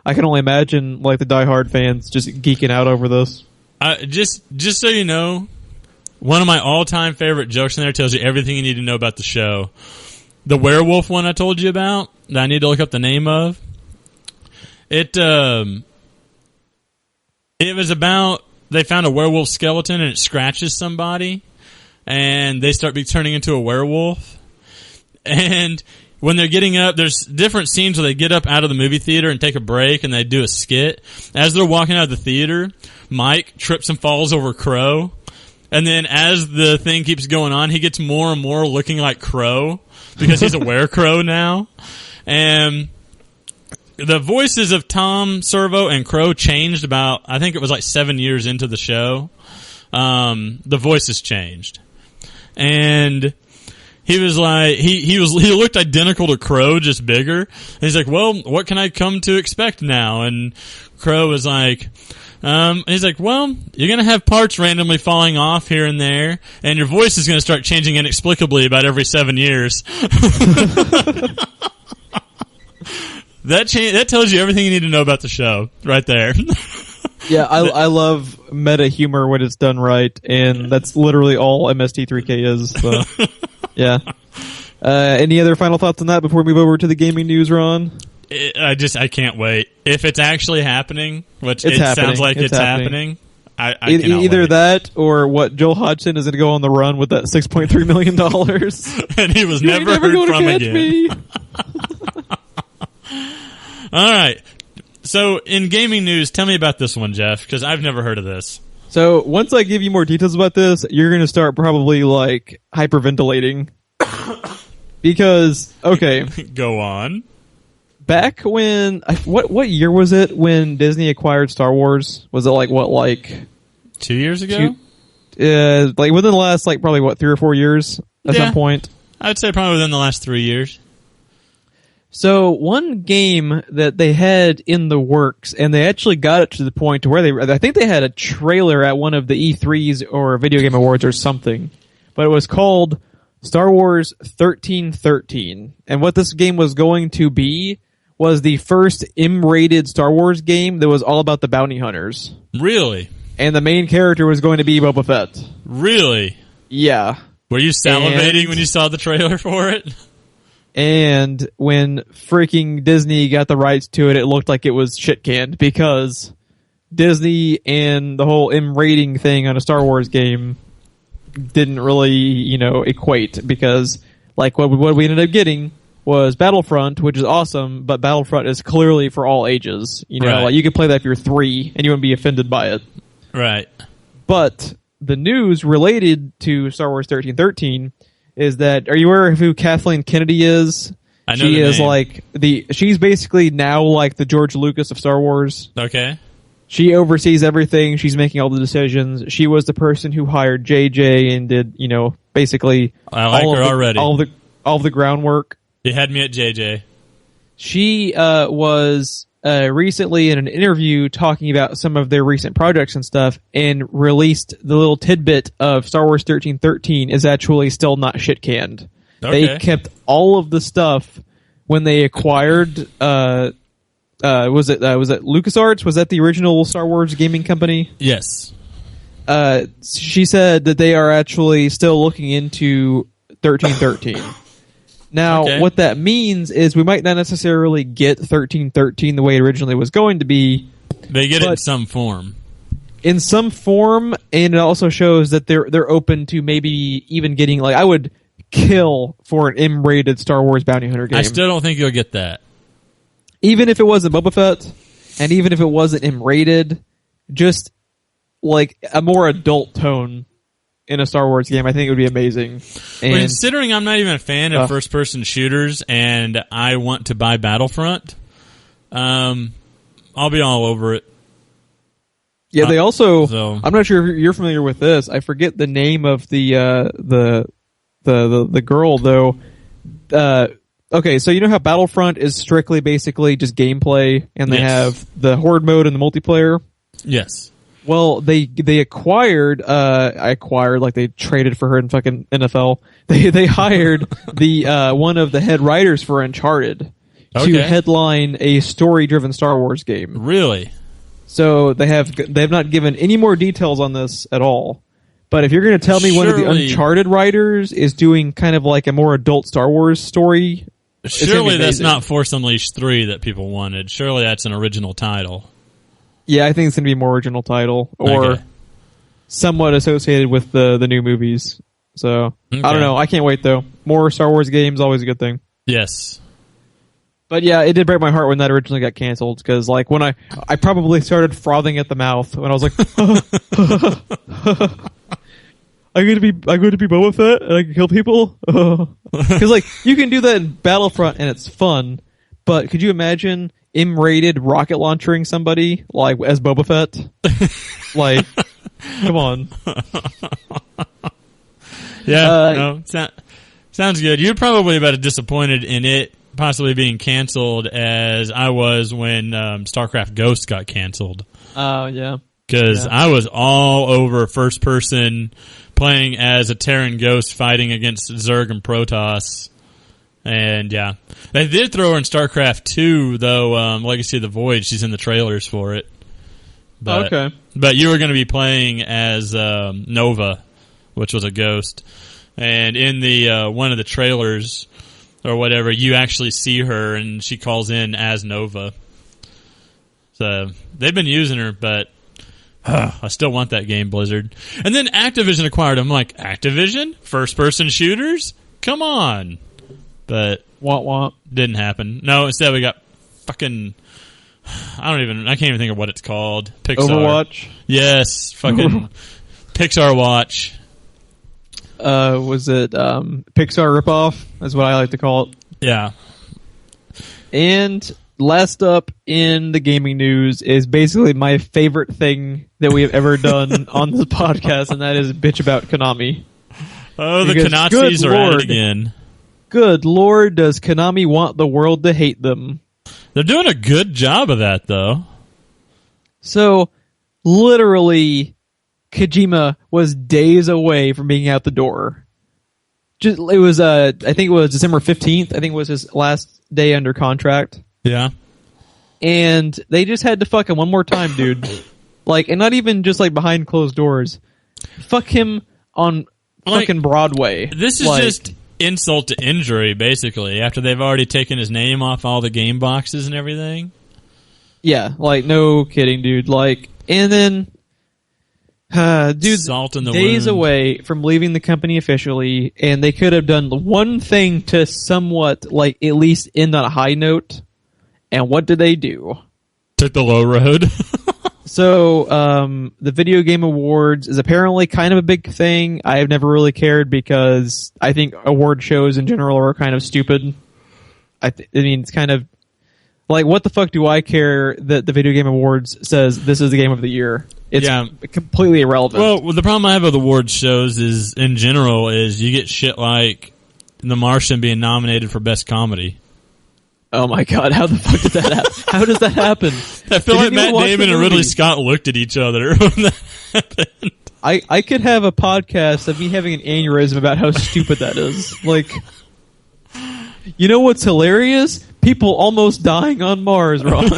I can only imagine like the diehard fans just geeking out over this.
Just so you know, one of my all-time favorite jokes in there tells you everything you need to know about the show. The werewolf one I told you about, that I need to look up the name of. It was about, they found a werewolf skeleton and it scratches somebody, and they start turning into a werewolf. And when they're getting up, there's different scenes where they get up out of the movie theater and take a break, and they do a skit. As they're walking out of the theater, Mike trips and falls over Crow. And then as the thing keeps going on, he gets more and more looking like Crow, because he's a werecrow now. And the voices of Tom Servo and Crow changed about, I think it was like 7 years into the show. The voices changed. And he was like, he looked identical to Crow, just bigger. And he's like, well, what can I come to expect now? And Crow was like, he's like, well, you're going to have parts randomly falling off here and there, and your voice is going to start changing inexplicably about every 7 years. That tells you everything you need to know about the show right there.
Yeah, I love meta humor when it's done right, and that's literally all MST3K is. So, yeah. Any other final thoughts on that before we move over to the gaming news, Ron?
I can't wait. If it's actually happening, which
it's happening.
Sounds like it's happening. I
either
wait.
That or what Joel Hodgson is going to go on the run with that $6.3 million.
And he was never heard from again.
Me.
All right. So in gaming news, tell me about this one, Jeff, because I've never heard of this.
So once I give you more details about this, you're going to start probably like hyperventilating. Because, okay.
Go on.
Back when, what year was it when Disney acquired Star Wars? Was it like
2 years ago?
Like within the last probably 3 or 4 years at some point?
I'd say probably within the last 3 years.
So one game that they had in the works, and they actually got it to the point to where I think they had a trailer at one of the E3s or Video Game Awards or something, but it was called Star Wars 1313. And what this game was going to be was the first M-rated Star Wars game that was all about the bounty hunters.
Really?
And the main character was going to be Boba Fett.
Really?
Yeah.
Were you salivating when you saw the trailer for it?
And when freaking Disney got the rights to it, it looked like it was shit-canned, because Disney and the whole M-rating thing on a Star Wars game didn't really, equate, because what we ended up getting was Battlefront, which is awesome, but Battlefront is clearly for all ages.
Right.
You could play that if you're 3 and you wouldn't be offended by it.
Right.
But the news related to Star Wars 1313 is that, are you aware of who Kathleen Kennedy is?
I know
she is
name.
She's basically now like the George Lucas of Star Wars.
Okay.
She oversees everything. She's making all the decisions. She was the person who hired JJ and did, basically
I like her already.
All of the groundwork.
You had me at JJ.
She was recently in an interview talking about some of their recent projects and stuff, and released the little tidbit of Star Wars 1313 is actually still not shit canned.
Okay.
They kept all of the stuff when they acquired. Was it LucasArts? Was that the original Star Wars gaming company?
Yes.
She said that they are actually still looking into 1313. Now, What that means is we might not necessarily get 1313 the way it originally was going to be.
They get it in some form.
In some form, and it also shows that they're open to maybe even getting, I would kill for an M-rated Star Wars bounty hunter game.
I still don't think you'll get that.
Even if it wasn't Boba Fett, and even if it wasn't M-rated, just like a more adult tone in a Star Wars game, I think it would be amazing. And
considering I'm not even a fan of first-person shooters, and I want to buy Battlefront, I'll be all over it.
Yeah, they also. So. I'm not sure if you're familiar with this. I forget the name of the girl though. Okay, so you know how Battlefront is strictly basically just gameplay, and they have the Horde mode and the multiplayer.
Yes.
Well, they acquired. Like they traded for her in fucking NFL. They hired the one of the head writers for Uncharted to headline a story-driven Star Wars game.
Really?
So they have not given any more details on this at all. But if you're going to tell me one of the Uncharted writers is doing kind of like a more adult Star Wars story,
surely that's not Force Unleashed 3 that people wanted. Surely that's an original title.
Yeah, I think it's going to be a more original title or somewhat associated with the new movies. So I don't know. I can't wait though. More Star Wars games, always a good thing.
Yes.
But yeah, it did break my heart when that originally got canceled because, like, when I probably started frothing at the mouth when I was like, I'm going to be Boba Fett and I can kill people because like you can do that in Battlefront and it's fun, but could you imagine M-rated rocket launchering somebody like as Boba Fett? Like, come on.
Yeah, sounds good. You're probably about as disappointed in it possibly being canceled as I was when StarCraft Ghost got canceled.
Oh, yeah.
Because I was all over first person playing as a Terran Ghost fighting against Zerg and Protoss. And yeah. They did throw her in StarCraft 2, though, Legacy of the Void. She's in the trailers for it. But,
okay.
But you were going to be playing as Nova, which was a ghost. And in the one of the trailers or whatever, you actually see her, and she calls in as Nova. So they've been using her, but I still want that game, Blizzard. And then Activision acquired them. I'm like, Activision? First-person shooters? Come on. But didn't happen. No, instead we got fucking... I can't even think of what it's called. Pixar.
Overwatch?
Yes, fucking Pixar Watch.
Was it Pixar ripoff? Is what I like to call it.
Yeah.
And last up in the gaming news is basically my favorite thing that we have ever done on this podcast, and that is bitch about Konami.
Oh, the Nazis are at it again.
Good Lord, does Konami want the world to hate them?
They're doing a good job of that, though.
So, literally, Kojima was days away from being out the door. I think it was December 15th. I think it was his last day under contract.
Yeah.
And they just had to fuck him one more time, dude. Like, and not even just like behind closed doors. Fuck him on fucking Broadway.
This is just insult to injury, basically, after they've already taken his name off all the game boxes and everything.
Yeah, like, no kidding, dude. Like, and then... dude,
salt in the
days
wound.
away from leaving the company officially, and they could have done one thing to somewhat, like, at least end on a high note. And what did they do?
Took the low road.
So, the Video Game Awards is apparently kind of a big thing. I have never really cared because I think award shows in general are kind of stupid. I mean, it's kind of like, what the fuck do I care that the Video Game Awards says this is the game of the year? It's completely irrelevant.
Well, the problem I have with award shows is, in general, is you get shit like The Martian being nominated for Best Comedy.
Oh my god, how the fuck did that happen? How does that happen?
I feel like Matt Damon and Ridley Scott looked at each other when that happened.
I could have a podcast of me having an aneurysm about how stupid that is. Like, you know what's hilarious? People almost dying on Mars, Ron.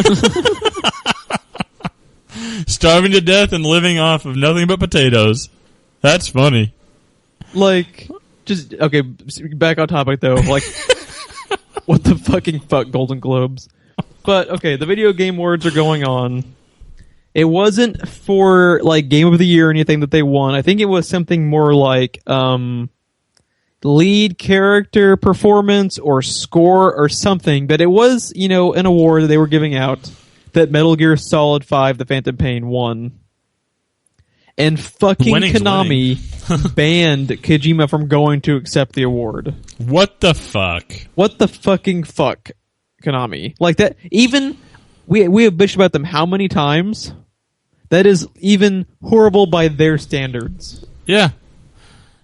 Starving to death and living off of nothing but potatoes. That's funny.
Like, just, okay, back on topic though. Like, what the fucking fuck, Golden Globes? But, okay, the Video Game Awards are going on. It wasn't for, like, Game of the Year or anything that they won. I think it was something more like, lead character performance or score or something. But it was, you know, an award that they were giving out that Metal Gear Solid 5, The Phantom Pain won. and fucking
Winning's
Konami banned Kojima from going to accept the award.
What the fuck?
What the fucking fuck, Konami? Like that, even, we have bitched about them how many times? That is even horrible by their standards.
Yeah.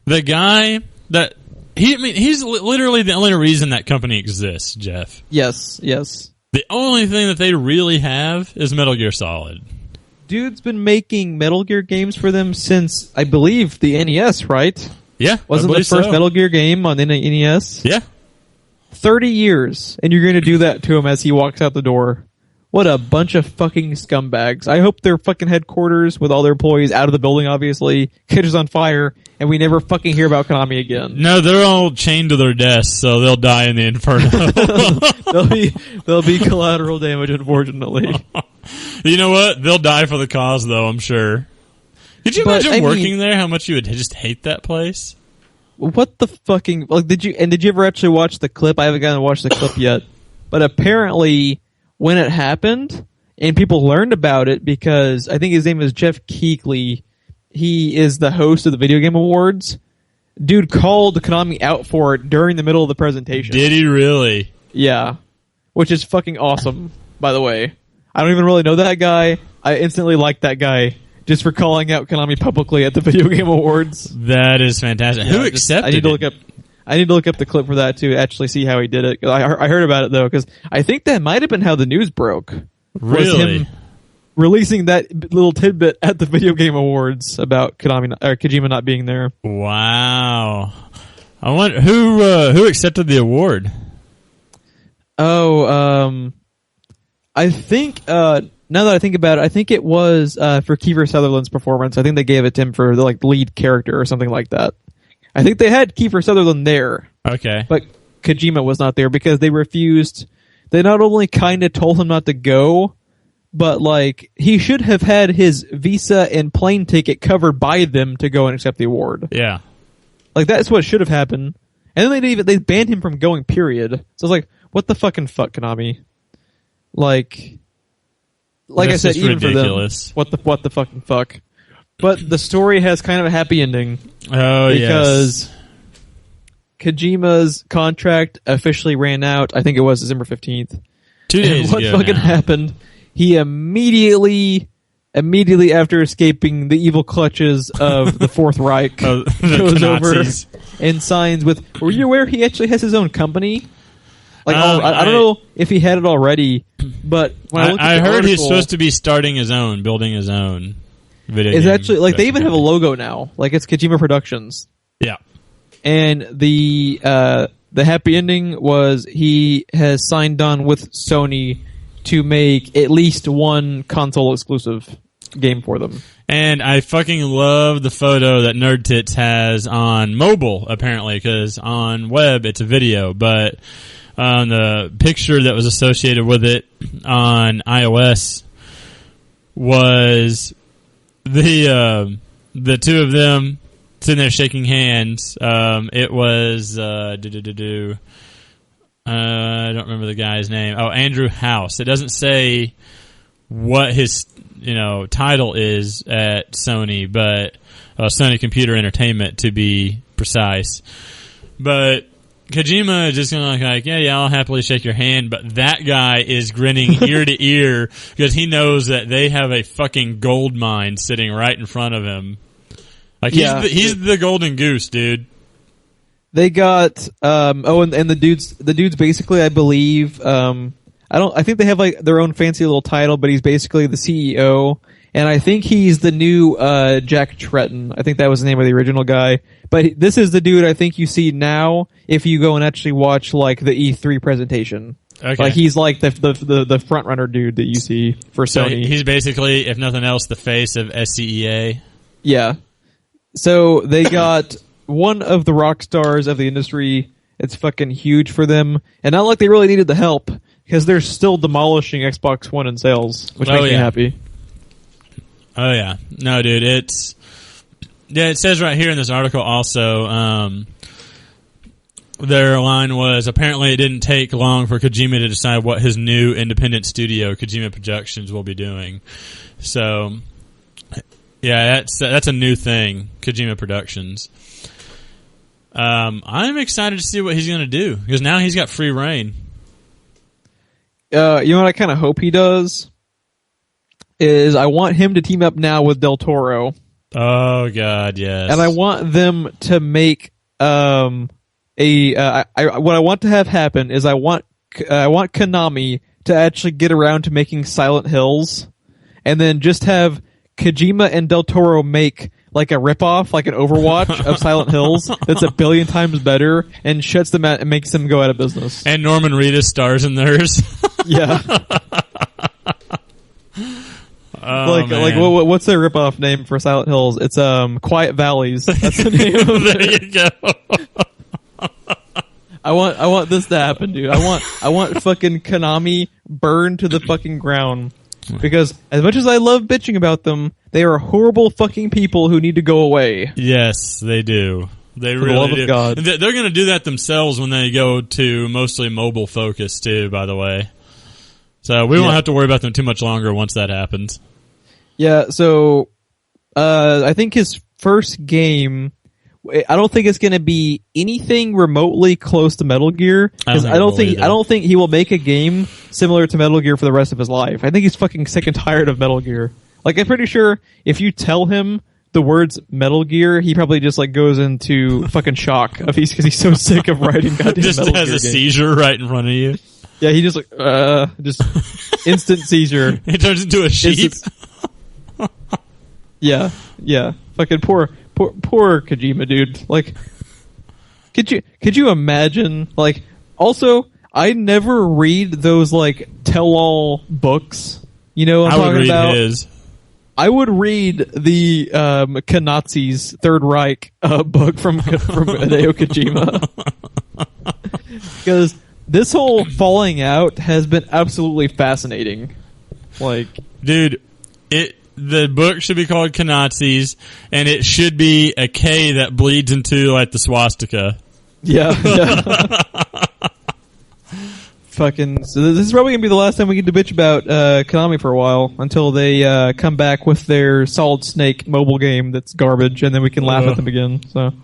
The guy that, he's literally the only reason that company exists, Jeff.
Yes.
The only thing that they really have is Metal Gear Solid.
Dude's been making Metal Gear games for them since, I believe, the NES, right?
Yeah.
Wasn't the first Metal Gear game on the NES?
Yeah.
30 years, and you're going to do that to him as he walks out the door. What a bunch of fucking scumbags. I hope their fucking headquarters, with all their employees out of the building, obviously, catches on fire, and we never fucking hear about Konami again.
No, they're all chained to their desks, so they'll die in the inferno.
There'll be collateral damage, unfortunately.
You know what? They'll die for the cause, though, I'm sure. Could you imagine working there? How much you would just hate that place?
What the fucking... Like, did you ever actually watch the clip? I haven't gotten to watch the clip yet. But apparently, when it happened, and people learned about it because I think his name is Jeff Keighley. He is the host of the Video Game Awards. Dude called Konami out for it during the middle of the presentation.
Did he really?
Yeah. Which is fucking awesome, by the way. I don't even really know that guy. I instantly like that guy just for calling out Konami publicly at the Video Game Awards.
That is fantastic.
Yeah,
Who accepted it?
I need to look up the clip for that to actually see how he did it. I heard about it though, because I think that might have been how the news broke.
Really?
Was him releasing that little tidbit at the Video Game Awards about Kojima not being there.
Wow. I wonder who accepted the award.
Oh, I think now that I think about it, I think it was for Kiefer Sutherland's performance. I think they gave it to him for the lead character or something like that. I think they had Kiefer Sutherland there.
Okay.
But Kojima was not there because they refused. They not only kind of told him not to go, but he should have had his visa and plane ticket covered by them to go and accept the award.
Yeah.
That's what should have happened. And then they banned him from going, period. So it's what the fucking fuck, Konami? Like I said, even
ridiculous.
For them, what the fucking fuck? But the story has kind of a happy ending.
Oh,
because Kojima's contract officially ran out. I think it was December 15th.
2 days
ago. What fucking
now.
happened? He immediately after escaping the evil clutches of the Fourth Reich, goes over and signs with. Were you aware he actually has his own company? I don't know if he had it already, but when I looked at the
heard
article,
he's supposed to be building his own video
it's
game.
Actually they even have a logo now. It's Kojima Productions.
Yeah.
And the happy ending was he has signed on with Sony to make at least one console exclusive game for them. And
I fucking love the photo that Nerd Tits has on mobile, apparently, because on web it's a video, but on the picture that was associated with it on iOS was the two of them sitting there shaking hands. It was I don't remember the guy's name. Oh, Andrew House. It doesn't say what his title is at Sony, but Sony Computer Entertainment to be precise. But Kojima is just going to yeah, I'll happily shake your hand, but that guy is grinning ear to ear because he knows that they have a fucking gold mine sitting right in front of him. He's the golden goose, dude. They got and the dudes basically, I believe, I think they have their own fancy little title, but he's basically the CEO, and I think he's the new Jack Tretton. I think that was the name of the original guy. But this is the dude I think you see now if you go and actually watch the E3 presentation. Okay. He's the front runner dude that you see for Sony. He's basically, if nothing else, the face of SCEA. Yeah. So they got one of the rock stars of the industry. It's fucking huge for them, and not like they really needed the help because they're still demolishing Xbox One in sales, which makes me happy. Oh yeah, no, dude, it says right here in this article also. Their line was, apparently it didn't take long for Kojima to decide what his new independent studio, Kojima Productions, will be doing. So Yeah, that's a new thing, Kojima Productions. I'm excited to see what he's going to do, because now he's got free reign.
You know what I kind of hope he does? Is I want him to team up now with Del Toro.
Oh, God, yes.
And I want them to make what I want to have happen is I want Konami to actually get around to making Silent Hills, and then just have Kojima and Del Toro make like a ripoff, like an Overwatch of Silent Hills that's 1 billion times better, and shuts them out and makes them go out of business.
And Norman Reedus stars in theirs.
Yeah. What's their ripoff name for Silent Hills? It's Quiet Valleys. That's the name of it.
There you go.
I want this to happen, dude. I want fucking Konami burned to the fucking ground. Because as much as I love bitching about them, they are horrible fucking people who need to go away.
Yes, they do. They
For
really
the love
do.
Of God.
They're going to do that themselves when they go to mostly mobile focus too, by the way. So we won't have to worry about them too much longer once that happens.
Yeah, so I think his first game, I don't think it's going to be anything remotely close to Metal Gear, because I don't think he will make a game similar to Metal Gear for the rest of his life. I think he's fucking sick and tired of Metal Gear. Like, I'm pretty sure if you tell him the words Metal Gear, he probably just like goes into fucking shock because he's so sick of writing goddamn
just
Metal
has
Gear
a
games.
Seizure right in front of you.
Yeah, he just just instant seizure.
He turns into a sheep.
Yeah. Fucking poor Kojima, dude. Like, could you imagine? Like, also, I never read those like tell-all books. You know what I'm talking about?
His.
I would read the Kanazis Third Reich book from Hideo Kojima, because this whole falling out has been absolutely fascinating. Like,
dude, the book should be called Kanazis, and it should be a K that bleeds into like the swastika.
Yeah. Fucking. So this is probably gonna be the last time we get to bitch about Konami for a while, until they come back with their Solid Snake mobile game that's garbage, and then we can laugh at them again. So,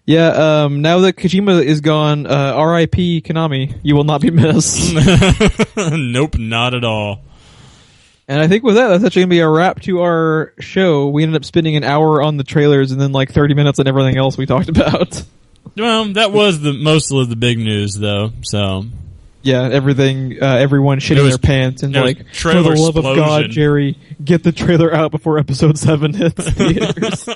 yeah. Now that Kojima is gone, R.I.P. Konami. You will not be missed.
Nope, not at all.
And I think with that, that's actually gonna be a wrap to our show. We ended up spending an hour on the trailers and then like 30 minutes on everything else we talked about.
Well, that was most of the big news, though. So,
yeah, everyone shitting their pants and like, for the love of God, Jerry, get the trailer out before episode 7 hits theaters.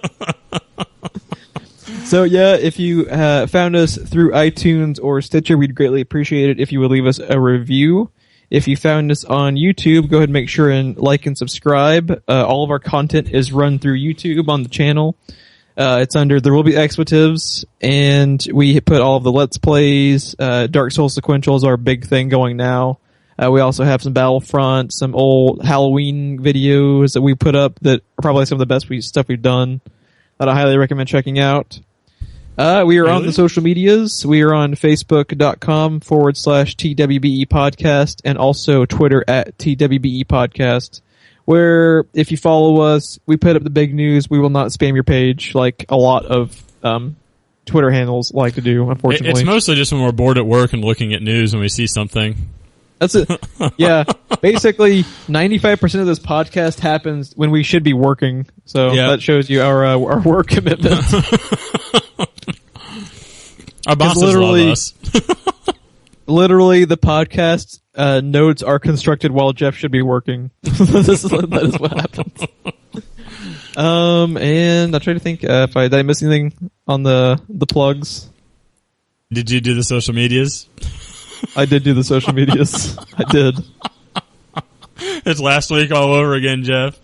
So yeah, if you found us through iTunes or Stitcher, we'd greatly appreciate it if you would leave us a review. If you found us on YouTube, go ahead and make sure and like and subscribe. All of our content is run through YouTube on the channel. It's under There Will Be Expletives, and we put all of the Let's Plays. Dark Souls Sequential is our big thing going now. We also have some Battlefront, some old Halloween videos that we put up that are probably some of the best stuff we've done that I highly recommend checking out. We are on the social medias. We are on Facebook.com/TWBE Podcast, and also Twitter @TWBE Podcast, where if you follow us, we put up the big news. We will not spam your page like a lot of Twitter handles like to do, unfortunately.
It's mostly just when we're bored at work and looking at news and we see something.
That's it. Yeah. Basically, 95% of this podcast happens when we should be working. So that shows you our work commitment.
Our bosses love us.
Literally, the podcast notes are constructed while Jeff should be working. that is what happens. And I'm trying to think did I miss anything on the plugs?
Did you do the social medias?
I did do the social medias. I did.
It's last week all over again, Jeff.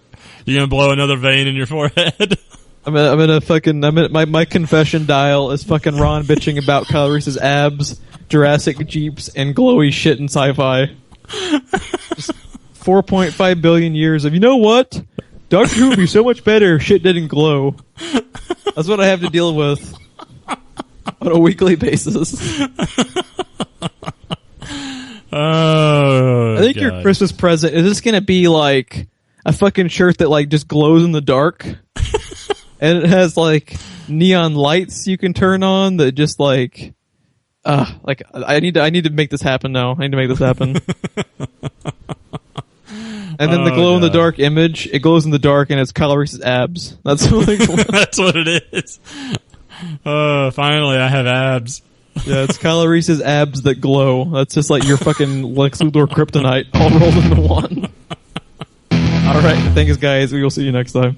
You're gonna blow another vein in your forehead. My confession dial is fucking Ron bitching about Kyle Reese's abs, Jurassic Jeeps, and glowy shit in sci-fi. 4.5 billion years of, you know what? Doctor Who would be so much better if shit didn't glow. That's what I have to deal with on a weekly basis. Oh,
I think
God.
your Christmas present is this going to be like a fucking shirt that like just glows in the dark, and it has like neon lights you can turn on that just like I need to make this happen now. I need to make this happen. And then the glow in the dark image, it glows in the dark and it's Kyle Reese's abs. That's
that's what it is. Finally I have abs.
Yeah, it's Kyle Reese's abs that glow. That's just like your fucking Lex Luthor kryptonite all rolled into one. Alright, thanks guys. We will see you next time.